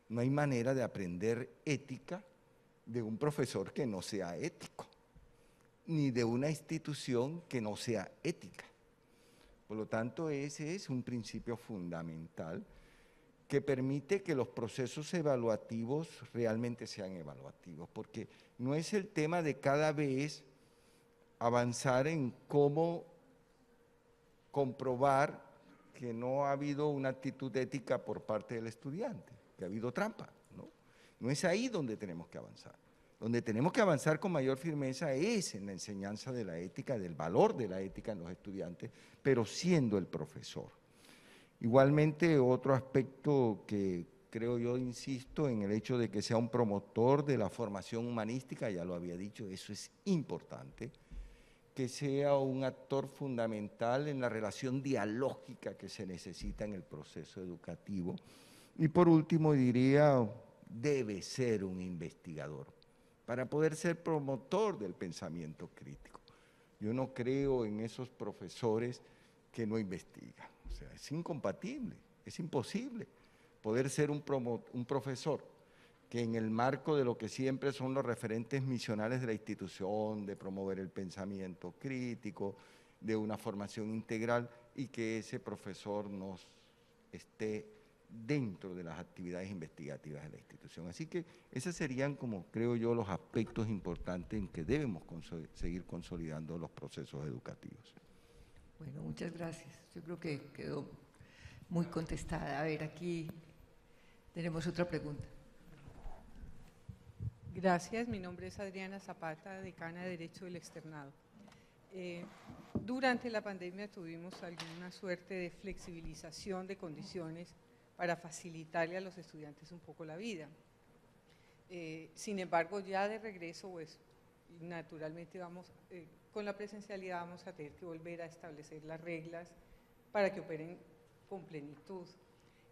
No hay manera de aprender ética de un profesor que no sea ético, ni de una institución que no sea ética. Por lo tanto, ese es un principio fundamental que permite que los procesos evaluativos realmente sean evaluativos, porque no es el tema de cada vez avanzar en cómo comprobar que no ha habido una actitud ética por parte del estudiante, que ha habido trampa, ¿no? No es ahí donde tenemos que avanzar. Donde tenemos que avanzar con mayor firmeza es en la enseñanza de la ética, del valor de la ética en los estudiantes, pero siendo el profesor. Igualmente, otro aspecto que creo yo, insisto, en el hecho de que sea un promotor de la formación humanística, ya lo había dicho, eso es importante, que sea un actor fundamental en la relación dialógica que se necesita en el proceso educativo. Y por último diría, debe ser un investigador para poder ser promotor del pensamiento crítico. Yo no creo en esos profesores que no investigan. O sea, es incompatible, es imposible poder ser un profesor que en el marco de lo que siempre son los referentes misionales de la institución, de promover el pensamiento crítico, de una formación integral, y que ese profesor nos esté dentro de las actividades investigativas de la institución. Así que esos serían, como creo yo, los aspectos importantes en que debemos seguir consolidando los procesos educativos. Bueno, muchas gracias. Yo creo que quedó muy contestada. A ver, aquí tenemos otra pregunta. Gracias, mi nombre es Adriana Zapata, decana de Derecho del Externado. Durante la pandemia tuvimos alguna suerte de flexibilización de condiciones para facilitarle a los estudiantes un poco la vida. Sin embargo, ya de regreso, pues, naturalmente con la presencialidad vamos a tener que volver a establecer las reglas para que operen con plenitud.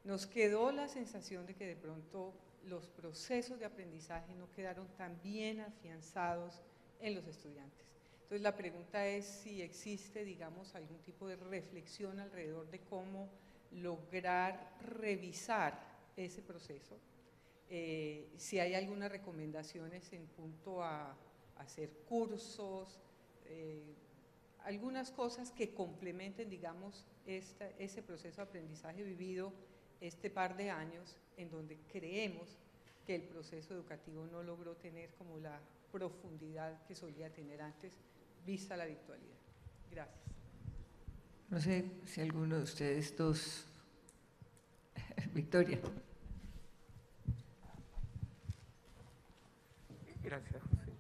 Nos quedó la sensación de que de pronto los procesos de aprendizaje no quedaron tan bien afianzados en los estudiantes. Entonces la pregunta es si existe, digamos, algún tipo de reflexión alrededor de cómo lograr revisar ese proceso, si hay algunas recomendaciones en punto a hacer cursos, algunas cosas que complementen, digamos, ese proceso de aprendizaje vivido este par de años en donde creemos que el proceso educativo no logró tener como la profundidad que solía tener antes, vista la virtualidad. Gracias. No sé si alguno de ustedes dos… Victoria. Gracias, José.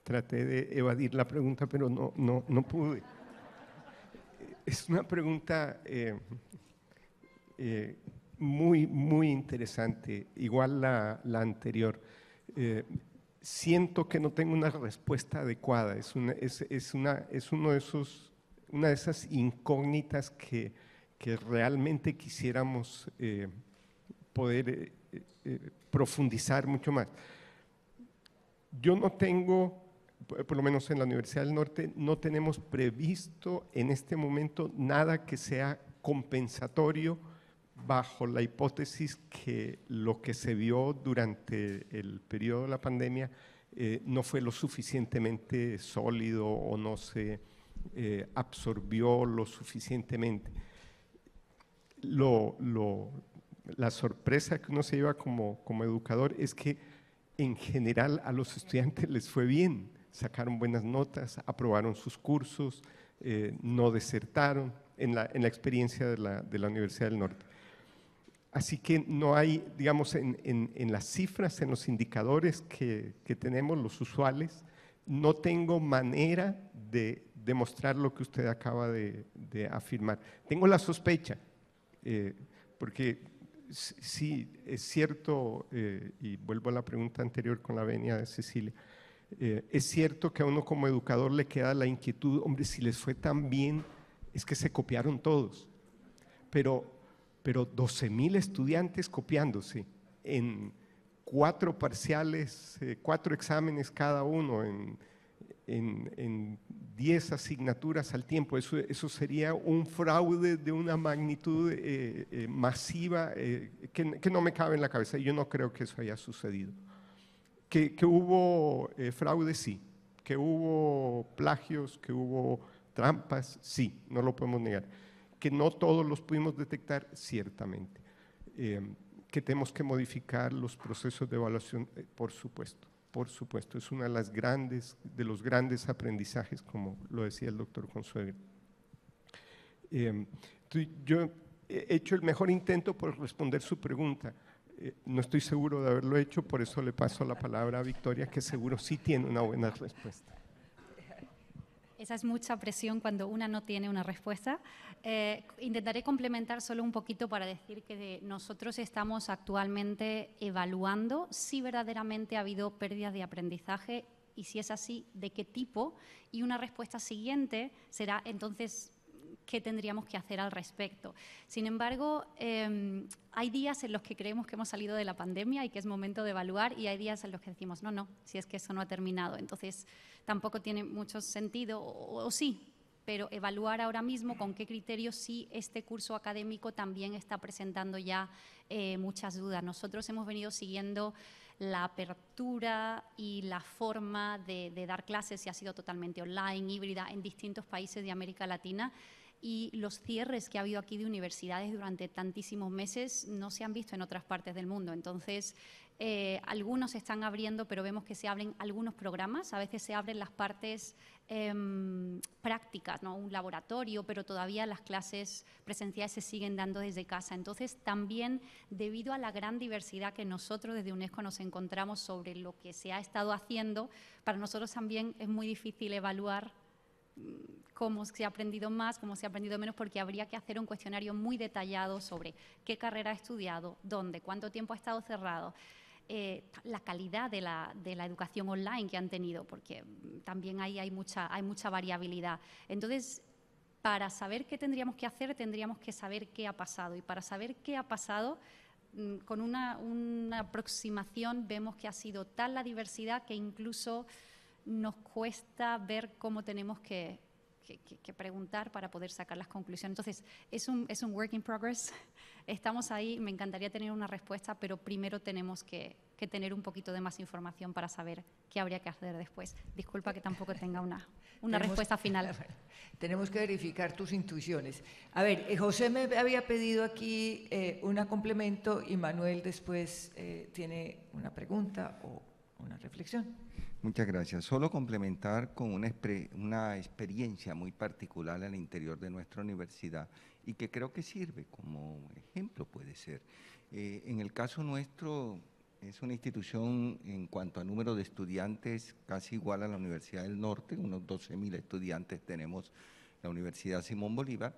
Traté de evadir la pregunta, pero no pude. Es una pregunta muy interesante, igual la anterior. Siento que no tengo una respuesta adecuada, es una de esas incógnitas que realmente quisiéramos poder profundizar mucho más. Yo no tengo, por lo menos en la Universidad del Norte, no tenemos previsto en este momento nada que sea compensatorio bajo la hipótesis que lo que se vio durante el periodo de la pandemia no fue lo suficientemente sólido o no se absorbió lo suficientemente. La sorpresa que uno se lleva como educador es que en general a los estudiantes les fue bien, sacaron buenas notas, aprobaron sus cursos, no desertaron en la experiencia de la Universidad del Norte. Así que no hay, digamos, en las cifras, en los indicadores que tenemos, los usuales, no tengo manera de demostrar lo que usted acaba de afirmar. Tengo la sospecha, porque sí, es cierto, y vuelvo a la pregunta anterior con la venia de Cecilia, es cierto que a uno como educador le queda la inquietud, hombre, si les fue tan bien, es que se copiaron todos. Pero pero 12.000 estudiantes copiándose en 4 parciales, 4 exámenes cada uno, en 10 asignaturas al tiempo. Eso sería un fraude de una magnitud masiva que no me cabe en la cabeza. Yo no creo que eso haya sucedido. Que hubo fraude, sí. Que hubo plagios, que hubo trampas, sí, no lo podemos negar. Que no todos los pudimos detectar, ciertamente. Que tenemos que modificar los procesos de evaluación, por supuesto. Por supuesto, es uno de los grandes aprendizajes, como lo decía el doctor Consuegra. Yo he hecho el mejor intento por responder su pregunta. No estoy seguro de haberlo hecho, por eso le paso la palabra a Victoria, que seguro sí tiene una buena respuesta. Esa es mucha presión cuando una no tiene una respuesta. Intentaré complementar solo un poquito para decir que nosotros estamos actualmente evaluando si verdaderamente ha habido pérdidas de aprendizaje y si es así, de qué tipo. Y una respuesta siguiente será entonces qué tendríamos que hacer al respecto. Sin embargo, hay días en los que creemos que hemos salido de la pandemia y que es momento de evaluar, y hay días en los que decimos, no, si es que eso no ha terminado. Entonces, tampoco tiene mucho sentido, o sí, pero evaluar ahora mismo con qué criterios sí este curso académico también está presentando ya muchas dudas. Nosotros hemos venido siguiendo la apertura y la forma de dar clases, y ha sido totalmente online, híbrida, en distintos países de América Latina, y los cierres que ha habido aquí de universidades durante tantísimos meses no se han visto en otras partes del mundo. Entonces, algunos se están abriendo, pero vemos que se abren algunos programas, a veces se abren las partes prácticas, ¿no? Un laboratorio, pero todavía las clases presenciales se siguen dando desde casa. Entonces, también debido a la gran diversidad que nosotros desde UNESCO nos encontramos sobre lo que se ha estado haciendo, para nosotros también es muy difícil evaluar cómo se ha aprendido más, cómo se ha aprendido menos, porque habría que hacer un cuestionario muy detallado sobre qué carrera ha estudiado, dónde, cuánto tiempo ha estado cerrado, la calidad de la educación online que han tenido, porque también ahí hay mucha variabilidad. Entonces, para saber qué tendríamos que hacer, tendríamos que saber qué ha pasado. Y para saber qué ha pasado, con una aproximación vemos que ha sido tal la diversidad que incluso nos cuesta ver cómo tenemos que preguntar para poder sacar las conclusiones. Entonces, es un work in progress. Estamos ahí, me encantaría tener una respuesta, pero primero tenemos que tener un poquito de más información para saber qué habría que hacer después. Disculpa que tampoco tenga una respuesta final. Tenemos que verificar tus intuiciones. A ver, José me había pedido aquí un complemento y Manuel después tiene una pregunta o una reflexión. Muchas gracias. Solo complementar con una experiencia muy particular al interior de nuestra universidad y que creo que sirve como ejemplo, puede ser. En el caso nuestro, es una institución en cuanto a número de estudiantes casi igual a la Universidad del Norte, unos 12.000 estudiantes tenemos la Universidad Simón Bolívar.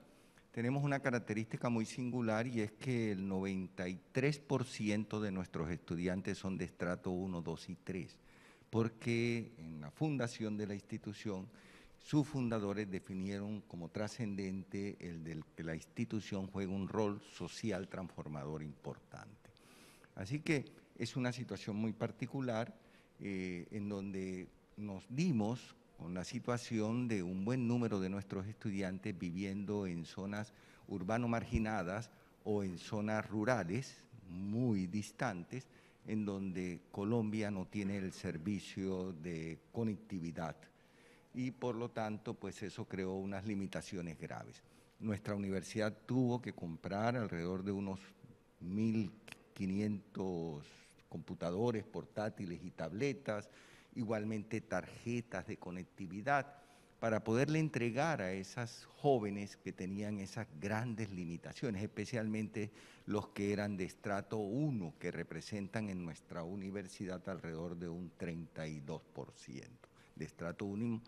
Tenemos una característica muy singular y es que el 93% de nuestros estudiantes son de estrato 1, 2 y 3. Porque en la fundación de la institución, sus fundadores definieron como trascendente el del que la institución juega un rol social transformador importante. Así que es una situación muy particular en donde nos dimos con la situación de un buen número de nuestros estudiantes viviendo en zonas urbano marginadas o en zonas rurales muy distantes, en donde Colombia no tiene el servicio de conectividad y por lo tanto pues eso creó unas limitaciones graves. Nuestra universidad tuvo que comprar alrededor de unos 1.500 computadores portátiles y tabletas, igualmente tarjetas de conectividad, para poderle entregar a esas jóvenes que tenían esas grandes limitaciones, especialmente los que eran de estrato 1, que representan en nuestra universidad alrededor de un 32%. De estrato 1,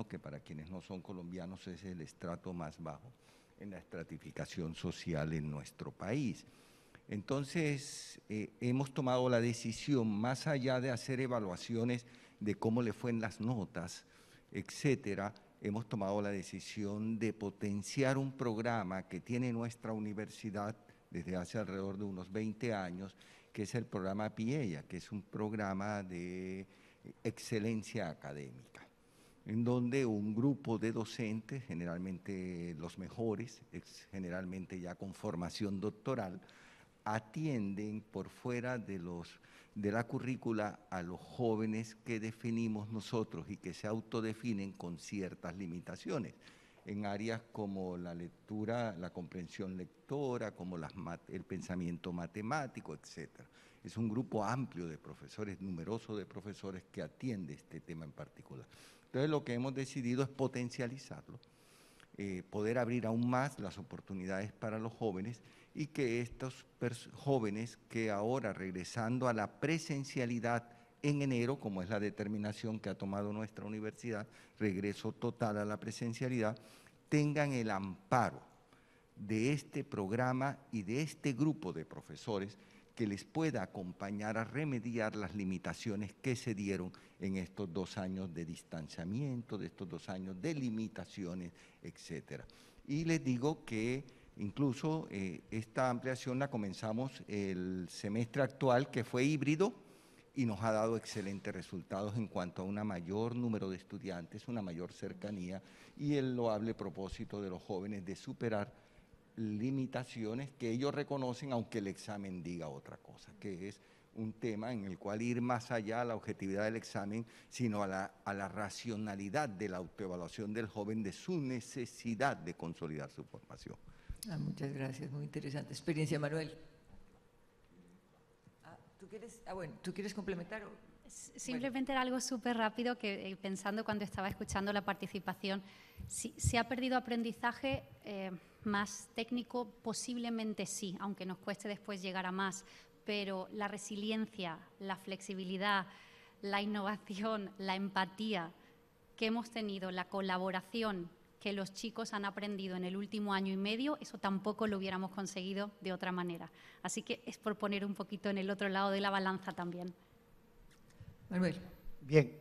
que para quienes no son colombianos es el estrato más bajo en la estratificación social en nuestro país. Entonces, hemos tomado la decisión, más allá de hacer evaluaciones de cómo le fue en las notas, etcétera, hemos tomado la decisión de potenciar un programa que tiene nuestra universidad desde hace alrededor de unos 20 años, que es el programa PIEA, que es un programa de excelencia académica, en donde un grupo de docentes, generalmente los mejores, generalmente ya con formación doctoral, atienden por fuera de la currícula a los jóvenes que definimos nosotros y que se autodefinen con ciertas limitaciones, en áreas como la lectura, la comprensión lectora, como el pensamiento matemático, etc. Es un grupo amplio de profesores, numeroso de profesores que atiende este tema en particular. Entonces lo que hemos decidido es potencializarlo, poder abrir aún más las oportunidades para los jóvenes y que estos jóvenes que ahora regresando a la presencialidad en enero, como es la determinación que ha tomado nuestra universidad, regreso total a la presencialidad, tengan el amparo de este programa y de este grupo de profesores que les pueda acompañar a remediar las limitaciones que se dieron en estos 2 años de distanciamiento, de estos 2 años de limitaciones, etcétera. Y les digo que incluso esta ampliación la comenzamos el semestre actual, que fue híbrido, y nos ha dado excelentes resultados en cuanto a un mayor número de estudiantes, una mayor cercanía y el loable propósito de los jóvenes de superar limitaciones que ellos reconocen, aunque el examen diga otra cosa, que es un tema en el cual ir más allá a la objetividad del examen, sino a la racionalidad de la autoevaluación del joven, de su necesidad de consolidar su formación. Muchas gracias, muy interesante experiencia, Manuel. ¿Tú quieres complementar? Simplemente era algo súper rápido que pensando cuando estaba escuchando la participación, si se ha perdido aprendizaje más técnico, posiblemente sí, aunque nos cueste después llegar a más, pero la resiliencia, la flexibilidad, la innovación, la empatía que hemos tenido, la colaboración que los chicos han aprendido en el último año y medio, eso tampoco lo hubiéramos conseguido de otra manera. Así que es por poner un poquito en el otro lado de la balanza también. Manuel. Bien,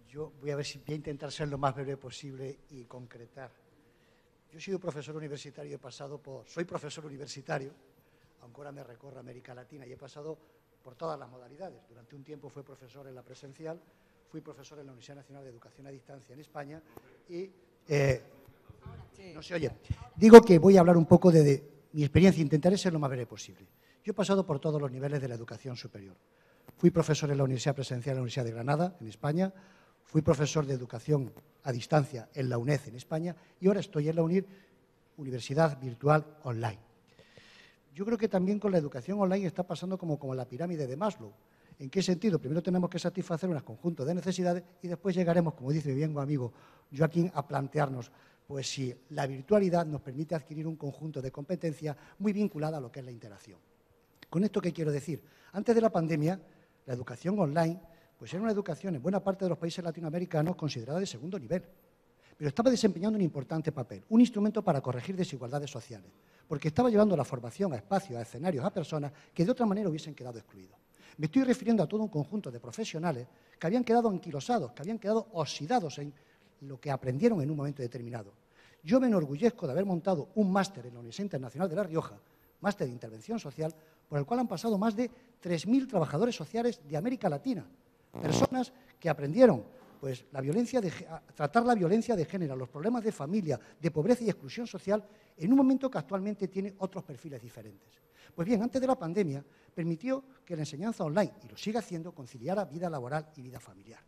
yo voy a intentar ser lo más breve posible y concretar. Yo he sido profesor universitario, soy profesor universitario, aunque ahora me recorro América Latina y he pasado por todas las modalidades. Durante un tiempo fui profesor en la presencial, fui profesor en la Universidad Nacional de Educación a Distancia en España y... no se oye. Digo que voy a hablar un poco de mi experiencia, intentaré ser lo más breve posible. Yo he pasado por todos los niveles de la educación superior. Fui profesor en la Universidad Presencial de la Universidad de Granada, en España. Fui profesor de educación a distancia en la UNED, en España. Y ahora estoy en la Universidad Virtual Online. Yo creo que también con la educación online está pasando como la pirámide de Maslow. ¿En qué sentido? Primero tenemos que satisfacer un conjunto de necesidades y después llegaremos, como dice mi bien amigo Joaquín, a plantearnos pues si la virtualidad nos permite adquirir un conjunto de competencias muy vinculada a lo que es la interacción. ¿Con esto qué quiero decir? Antes de la pandemia, la educación online pues era una educación en buena parte de los países latinoamericanos considerada de segundo nivel, pero estaba desempeñando un importante papel, un instrumento para corregir desigualdades sociales, porque estaba llevando la formación a espacios, a escenarios, a personas que de otra manera hubiesen quedado excluidos. Me estoy refiriendo a todo un conjunto de profesionales que habían quedado anquilosados, que habían quedado oxidados en lo que aprendieron en un momento determinado. Yo me enorgullezco de haber montado un máster en la Universidad Internacional de La Rioja, máster de intervención social, por el cual han pasado más de 3.000 trabajadores sociales de América Latina, personas que aprendieron pues, a tratar la violencia de género, los problemas de familia, de pobreza y exclusión social, en un momento que actualmente tiene otros perfiles diferentes. Pues bien, antes de la pandemia, permitió que la enseñanza online, y lo sigue haciendo, conciliara vida laboral y vida familiar.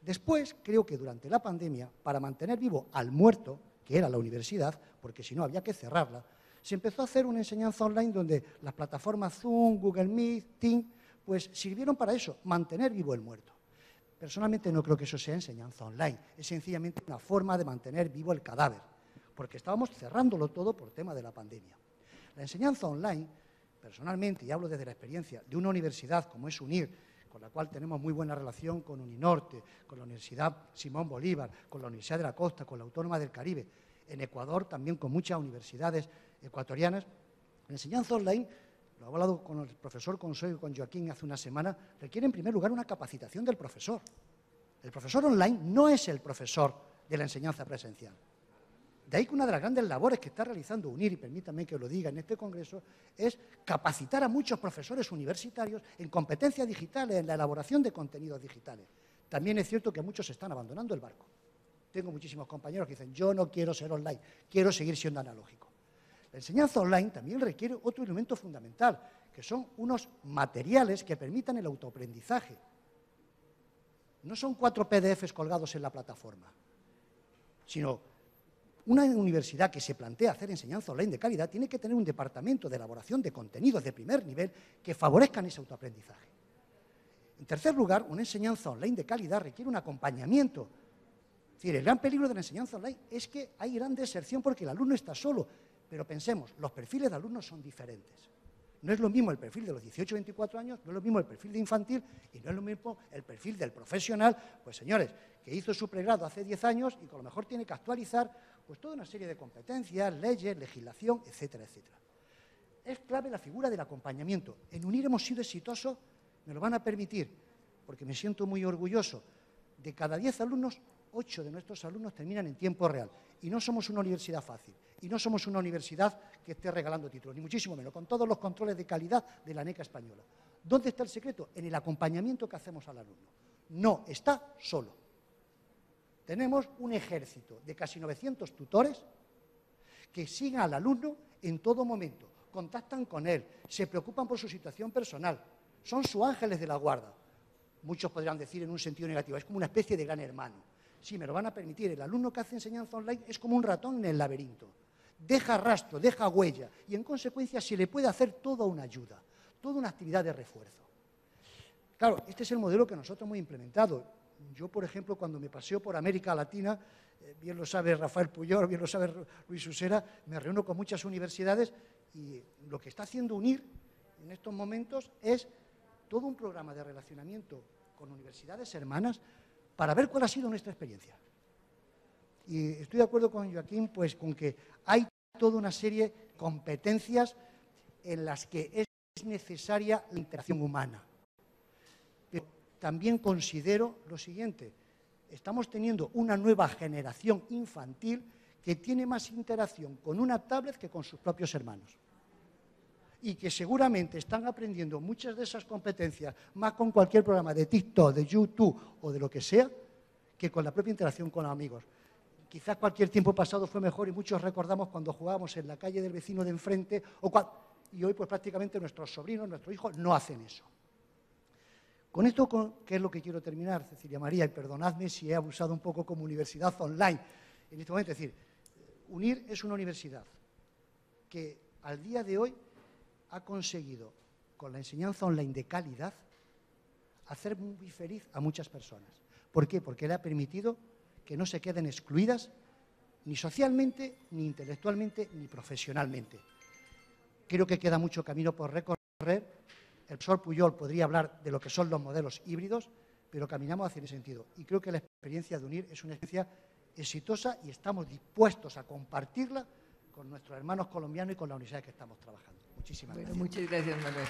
Después, creo que durante la pandemia, para mantener vivo al muerto, que era la universidad, porque si no había que cerrarla, se empezó a hacer una enseñanza online donde las plataformas Zoom, Google Meet, Teams, pues sirvieron para eso, mantener vivo el muerto. Personalmente no creo que eso sea enseñanza online, es sencillamente una forma de mantener vivo el cadáver, porque estábamos cerrándolo todo por tema de la pandemia. La enseñanza online, personalmente, y hablo desde la experiencia de una universidad como es UNIR, con la cual tenemos muy buena relación con Uninorte, con la Universidad Simón Bolívar, con la Universidad de la Costa, con la Autónoma del Caribe, en Ecuador también con muchas universidades ecuatorianas. La enseñanza online, lo he hablado con el profesor Consuelo y con Joaquín hace una semana, requiere en primer lugar una capacitación del profesor. El profesor online no es el profesor de la enseñanza presencial. De ahí que una de las grandes labores que está realizando UNIR, y permítanme que lo diga en este congreso, es capacitar a muchos profesores universitarios en competencias digitales, en la elaboración de contenidos digitales. También es cierto que muchos están abandonando el barco. Tengo muchísimos compañeros que dicen, yo no quiero ser online, quiero seguir siendo analógico. La enseñanza online también requiere otro elemento fundamental, que son unos materiales que permitan el autoaprendizaje. No son 4 PDFs colgados en la plataforma, sino una universidad que se plantea hacer enseñanza online de calidad tiene que tener un departamento de elaboración de contenidos de primer nivel que favorezcan ese autoaprendizaje. En tercer lugar, una enseñanza online de calidad requiere un acompañamiento. Es decir, el gran peligro de la enseñanza online es que hay gran deserción porque el alumno está solo. Pero pensemos, los perfiles de alumnos son diferentes. No es lo mismo el perfil de los 18-24 años, no es lo mismo el perfil de infantil y no es lo mismo el perfil del profesional, pues señores, que hizo su pregrado hace 10 años y que a lo mejor tiene que actualizar pues toda una serie de competencias, leyes, legislación, etcétera, etcétera. Es clave la figura del acompañamiento. En UNIR hemos sido exitosos, me lo van a permitir, porque me siento muy orgulloso. De cada 10 alumnos, 8 de nuestros alumnos terminan en tiempo real. Y no somos una universidad fácil, y no somos una universidad que esté regalando títulos, ni muchísimo menos, con todos los controles de calidad de la ANECA española. ¿Dónde está el secreto? En el acompañamiento que hacemos al alumno. No está solo. Tenemos un ejército de casi 900 tutores que siguen al alumno en todo momento, contactan con él, se preocupan por su situación personal, son sus ángeles de la guarda. Muchos podrían decir en un sentido negativo, es como una especie de gran hermano. Sí, me lo van a permitir, el alumno que hace enseñanza online es como un ratón en el laberinto. Deja rastro, deja huella y en consecuencia se le puede hacer toda una ayuda, toda una actividad de refuerzo. Claro, este es el modelo que nosotros hemos implementado. Yo, por ejemplo, cuando me paseo por América Latina, bien lo sabe Rafael Puyol, bien lo sabe Luis Usera, me reúno con muchas universidades y lo que está haciendo UNIR en estos momentos es todo un programa de relacionamiento con universidades hermanas para ver cuál ha sido nuestra experiencia. Y estoy de acuerdo con Joaquín, pues con que hay toda una serie de competencias en las que es necesaria la interacción humana. Pero también considero lo siguiente, estamos teniendo una nueva generación infantil que tiene más interacción con una tablet que con sus propios hermanos. Y que seguramente están aprendiendo muchas de esas competencias más con cualquier programa de TikTok, de YouTube o de lo que sea, que con la propia interacción con los amigos. Quizás cualquier tiempo pasado fue mejor y muchos recordamos cuando jugábamos en la calle del vecino de enfrente y hoy pues prácticamente nuestros sobrinos, nuestros hijos no hacen eso. Con esto, ¿qué es lo que quiero terminar, Cecilia María? Y perdonadme si he abusado un poco como universidad online en este momento. Es decir, UNIR es una universidad que al día de hoy ha conseguido, con la enseñanza online de calidad, hacer muy feliz a muchas personas. ¿Por qué? Porque le ha permitido que no se queden excluidas ni socialmente, ni intelectualmente, ni profesionalmente. Creo que queda mucho camino por recorrer. El profesor Puyol podría hablar de lo que son los modelos híbridos, pero caminamos hacia ese sentido. Y creo que la experiencia de UNIR es una experiencia exitosa y estamos dispuestos a compartirla con nuestros hermanos colombianos y con la universidad que estamos trabajando. Muchísimas gracias. Muchas gracias, Manuel.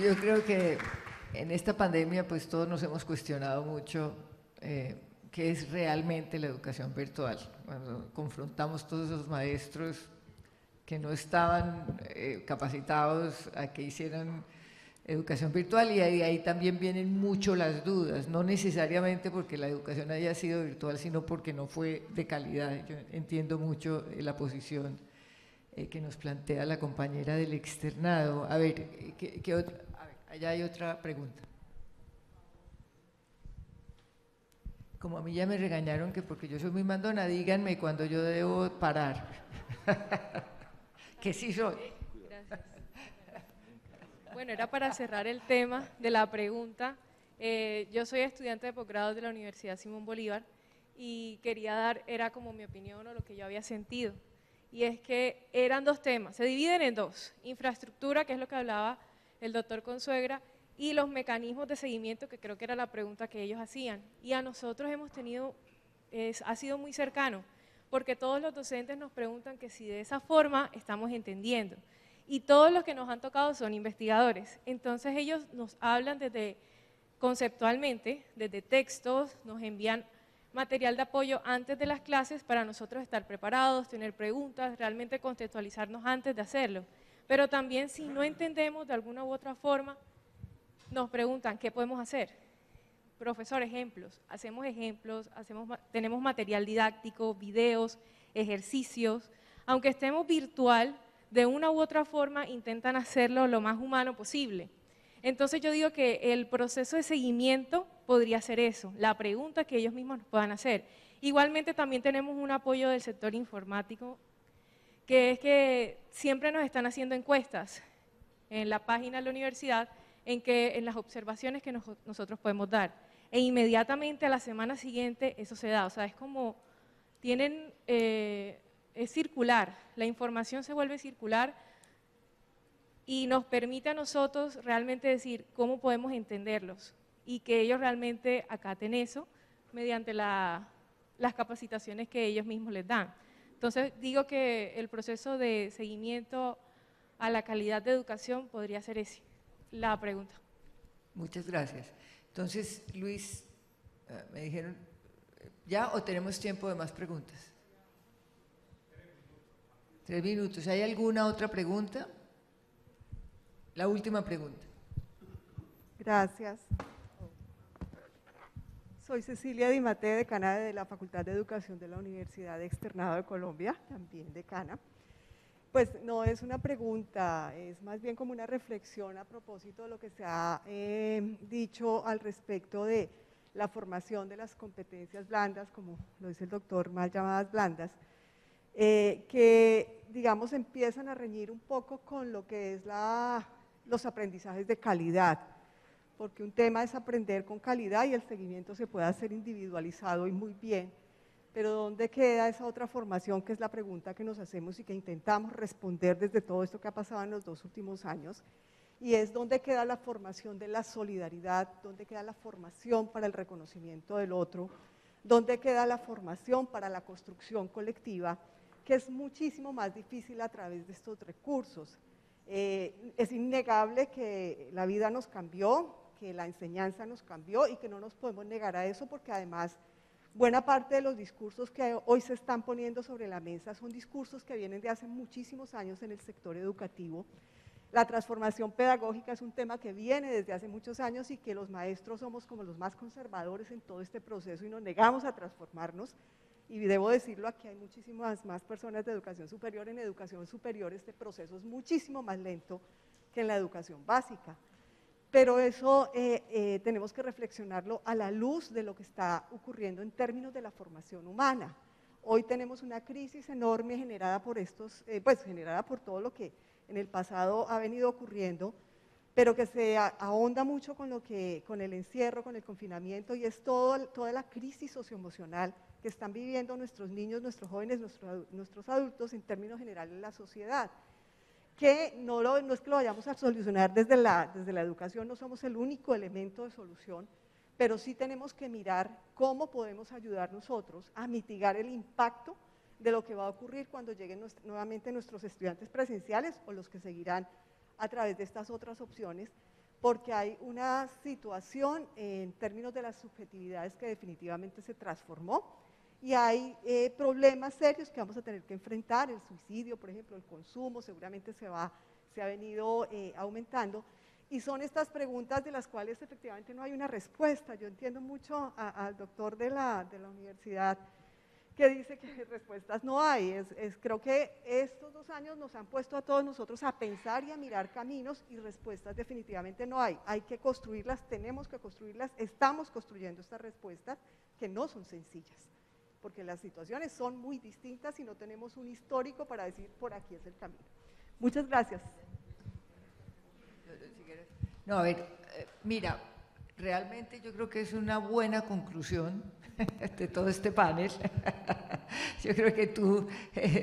Yo creo que en esta pandemia pues todos nos hemos cuestionado mucho qué es realmente la educación virtual. Cuando confrontamos todos esos maestros que no estaban capacitados a que hicieran educación virtual y ahí también vienen mucho las dudas, no necesariamente porque la educación haya sido virtual, sino porque no fue de calidad. Yo entiendo mucho la posición que nos plantea la compañera del externado. A ver, allá hay otra pregunta. Como a mí ya me regañaron que porque yo soy muy mandona, díganme cuando yo debo parar. Que sí soy. Gracias. Bueno, era para cerrar el tema de la pregunta. Yo soy estudiante de posgrado de la Universidad Simón Bolívar y quería dar, era como mi opinión o lo que yo había sentido. Y es que eran dos temas, se dividen en dos. Infraestructura, que es lo que hablaba el doctor Consuegra, y los mecanismos de seguimiento, que creo que era la pregunta que ellos hacían. Y a nosotros hemos tenido, ha sido muy cercano, porque todos los docentes nos preguntan que si de esa forma estamos entendiendo. Y todos los que nos han tocado son investigadores. Entonces ellos nos hablan desde conceptualmente, desde textos, nos envían material de apoyo antes de las clases para nosotros estar preparados, tener preguntas, realmente contextualizarnos antes de hacerlo. Pero también si no entendemos de alguna u otra forma, nos preguntan ¿qué podemos hacer? Profesor, ejemplos, tenemos material didáctico, videos, ejercicios, aunque estemos virtual, de una u otra forma intentan hacerlo lo más humano posible. Entonces yo digo que el proceso de seguimiento podría ser eso, la pregunta que ellos mismos nos puedan hacer. Igualmente también tenemos un apoyo del sector informático, que es que siempre nos están haciendo encuestas en la página de la universidad, en las observaciones que nosotros podemos dar. E inmediatamente a la semana siguiente eso se da, o sea, es como, es circular, la información se vuelve circular y nos permite a nosotros realmente decir cómo podemos entenderlos y que ellos realmente acaten eso mediante las capacitaciones que ellos mismos les dan. Entonces digo que el proceso de seguimiento a la calidad de educación podría ser ese, la pregunta. Muchas gracias. Entonces, Luis, me dijeron, ¿ya o tenemos tiempo de más preguntas? 3 minutos. ¿Hay alguna otra pregunta? La última pregunta. Gracias. Soy Cecilia Di Mate, decana de la Facultad de Educación de la Universidad Externado de Colombia, también decana. Pues no es una pregunta, es más bien como una reflexión a propósito de lo que se ha dicho al respecto de la formación de las competencias blandas, como lo dice el doctor, mal llamadas blandas, que digamos empiezan a reñir un poco con lo que es los aprendizajes de calidad, porque un tema es aprender con calidad y el seguimiento se puede hacer individualizado y muy bien, pero ¿dónde queda esa otra formación que es la pregunta que nos hacemos y que intentamos responder desde todo esto que ha pasado en los 2 últimos años? Y es dónde queda la formación de la solidaridad, dónde queda la formación para el reconocimiento del otro, dónde queda la formación para la construcción colectiva, que es muchísimo más difícil a través de estos recursos. Es innegable que la vida nos cambió, que la enseñanza nos cambió y que no nos podemos negar a eso porque además buena parte de los discursos que hoy se están poniendo sobre la mesa son discursos que vienen de hace muchísimos años en el sector educativo. La transformación pedagógica es un tema que viene desde hace muchos años y que los maestros somos como los más conservadores en todo este proceso y nos negamos a transformarnos. Y debo decirlo, aquí hay muchísimas más personas de educación superior. En educación superior este proceso es muchísimo más lento que en la educación básica. Pero eso tenemos que reflexionarlo a la luz de lo que está ocurriendo en términos de la formación humana. Hoy tenemos una crisis enorme generada por generada por todo lo que en el pasado ha venido ocurriendo, pero que se ahonda mucho con el encierro, con el confinamiento, y es toda la crisis socioemocional que están viviendo nuestros niños, nuestros jóvenes, nuestros adultos en términos generales en la sociedad. Que no es que lo vayamos a solucionar desde la educación, no somos el único elemento de solución, pero sí tenemos que mirar cómo podemos ayudar nosotros a mitigar el impacto de lo que va a ocurrir cuando lleguen nuevamente nuestros estudiantes presenciales o los que seguirán a través de estas otras opciones, porque hay una situación en términos de las subjetividades que definitivamente se transformó. Y hay problemas serios que vamos a tener que enfrentar, el suicidio, por ejemplo, el consumo, seguramente se ha venido aumentando. Y son estas preguntas de las cuales efectivamente no hay una respuesta. Yo entiendo mucho al doctor de la universidad que dice que respuestas no hay. Creo que estos 2 años nos han puesto a todos nosotros a pensar y a mirar caminos y respuestas definitivamente no hay. Hay que construirlas, tenemos que construirlas, estamos construyendo estas respuestas que no son sencillas, porque las situaciones son muy distintas y no tenemos un histórico para decir por aquí es el camino. Muchas gracias. No, a ver, mira, realmente yo creo que es una buena conclusión de todo este panel. Yo creo que tú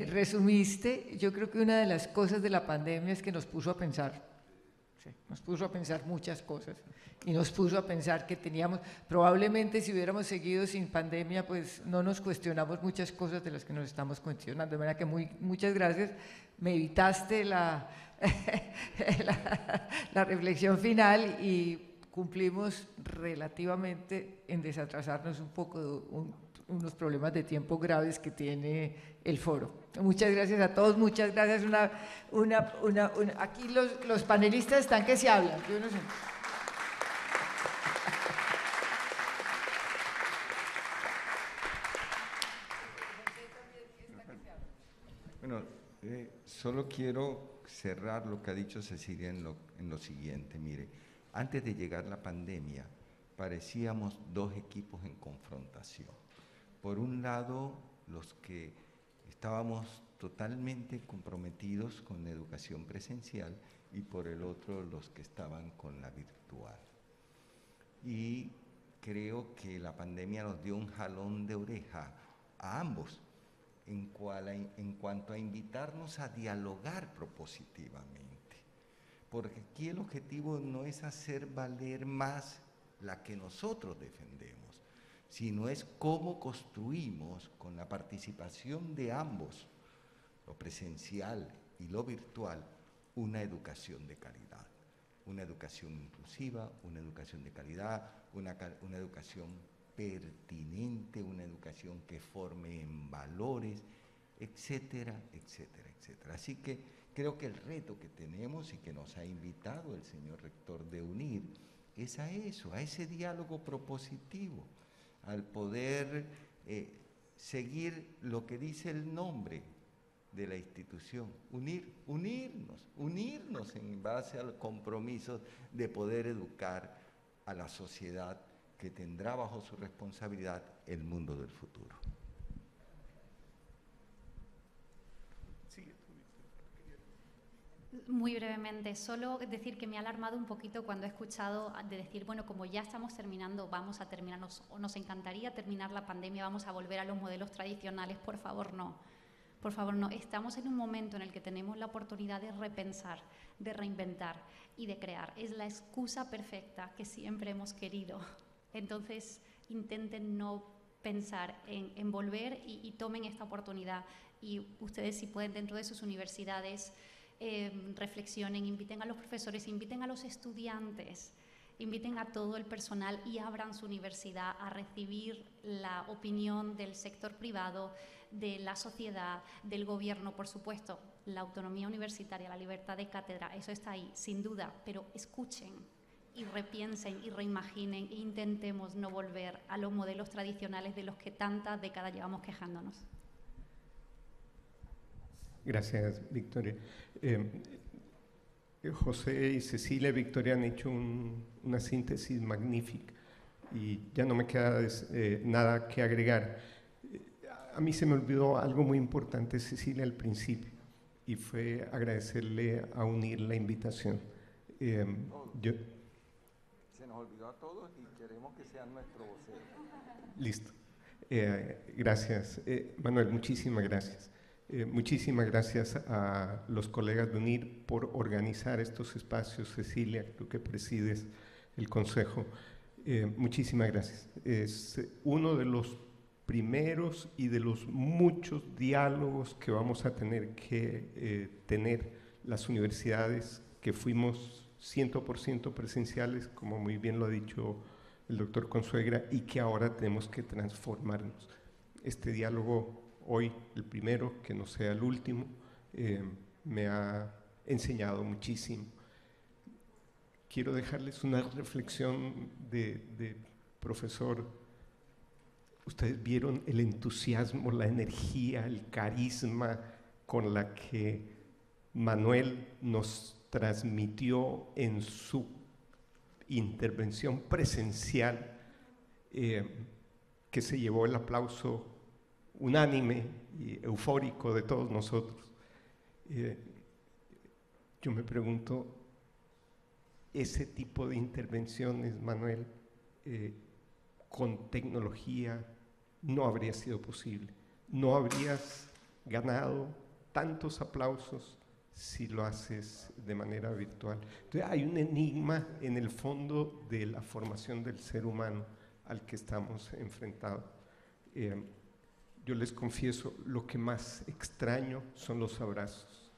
resumiste, yo creo que una de las cosas de la pandemia es que nos puso a pensar. Sí, nos puso a pensar muchas cosas y nos puso a pensar que teníamos, probablemente si hubiéramos seguido sin pandemia, pues no nos cuestionamos muchas cosas de las que nos estamos cuestionando. De manera que muchas gracias, me evitaste la reflexión final y cumplimos relativamente en desatrasarnos un poco unos problemas de tiempo graves que tiene el foro. Muchas gracias a todos, muchas gracias. Aquí los panelistas están que se hablan, yo no sé. Bueno, solo quiero cerrar lo que ha dicho Cecilia en lo siguiente. Mire, antes de llegar la pandemia, parecíamos dos equipos en confrontación. Por un lado, los que estábamos totalmente comprometidos con la educación presencial y por el otro, los que estaban con la virtual. Y creo que la pandemia nos dio un jalón de oreja a ambos, en cuanto a invitarnos a dialogar propositivamente. Porque aquí el objetivo no es hacer valer más la que nosotros defendemos, sino es cómo construimos con la participación de ambos, lo presencial y lo virtual, una educación de calidad, una educación inclusiva, una educación de calidad, una educación pertinente, una educación que forme en valores, etcétera, etcétera, etcétera. Así que creo que el reto que tenemos y que nos ha invitado el señor rector de UNIR es a eso, a ese diálogo propositivo, al poder seguir lo que dice el nombre de la institución, unirnos en base al compromiso de poder educar a la sociedad que tendrá bajo su responsabilidad el mundo del futuro. Muy brevemente, solo decir que me ha alarmado un poquito cuando he escuchado de decir, bueno, como ya estamos terminando, vamos a terminar, nos encantaría terminar la pandemia, vamos a volver a los modelos tradicionales. Por favor, no. Por favor, no. Estamos en un momento en el que tenemos la oportunidad de repensar, de reinventar y de crear. Es la excusa perfecta que siempre hemos querido. Entonces, intenten no pensar en volver y tomen esta oportunidad. Y ustedes, si pueden, dentro de sus universidades, reflexionen, inviten a los profesores, inviten a los estudiantes, inviten a todo el personal y abran su universidad a recibir la opinión del sector privado, de la sociedad, del gobierno, por supuesto. La autonomía universitaria, la libertad de cátedra, eso está ahí, sin duda, pero escuchen y repiensen y reimaginen e intentemos no volver a los modelos tradicionales de los que tantas décadas llevamos quejándonos. Gracias, Victoria. José y Cecilia y Victoria han hecho una síntesis magnífica y ya no me queda nada que agregar. A mí se me olvidó algo muy importante, Cecilia, al principio, y fue agradecerle a UNIR la invitación. Se nos olvidó a todos y queremos que sean nuestro vocero. Listo. Gracias. Manuel, muchísimas gracias. Muchísimas gracias a los colegas de UNIR por organizar estos espacios. Cecilia, tú que presides el consejo, muchísimas gracias. Es uno de los primeros y de los muchos diálogos que vamos a tener que tener las universidades que fuimos 100% presenciales, como muy bien lo ha dicho el doctor Consuegra, y que ahora tenemos que transformarnos. Este diálogo hoy, el primero, que no sea el último, me ha enseñado muchísimo. Quiero dejarles una reflexión de profesor. Ustedes vieron el entusiasmo, la energía, el carisma con la que Manuel nos transmitió en su intervención presencial, que se llevó el aplauso unánime y eufórico de todos nosotros. Yo me pregunto, ese tipo de intervenciones, Manuel, con tecnología no habría sido posible. No habrías ganado tantos aplausos si lo haces de manera virtual. Entonces hay un enigma en el fondo de la formación del ser humano al que estamos enfrentados. Yo les confieso, lo que más extraño son los abrazos.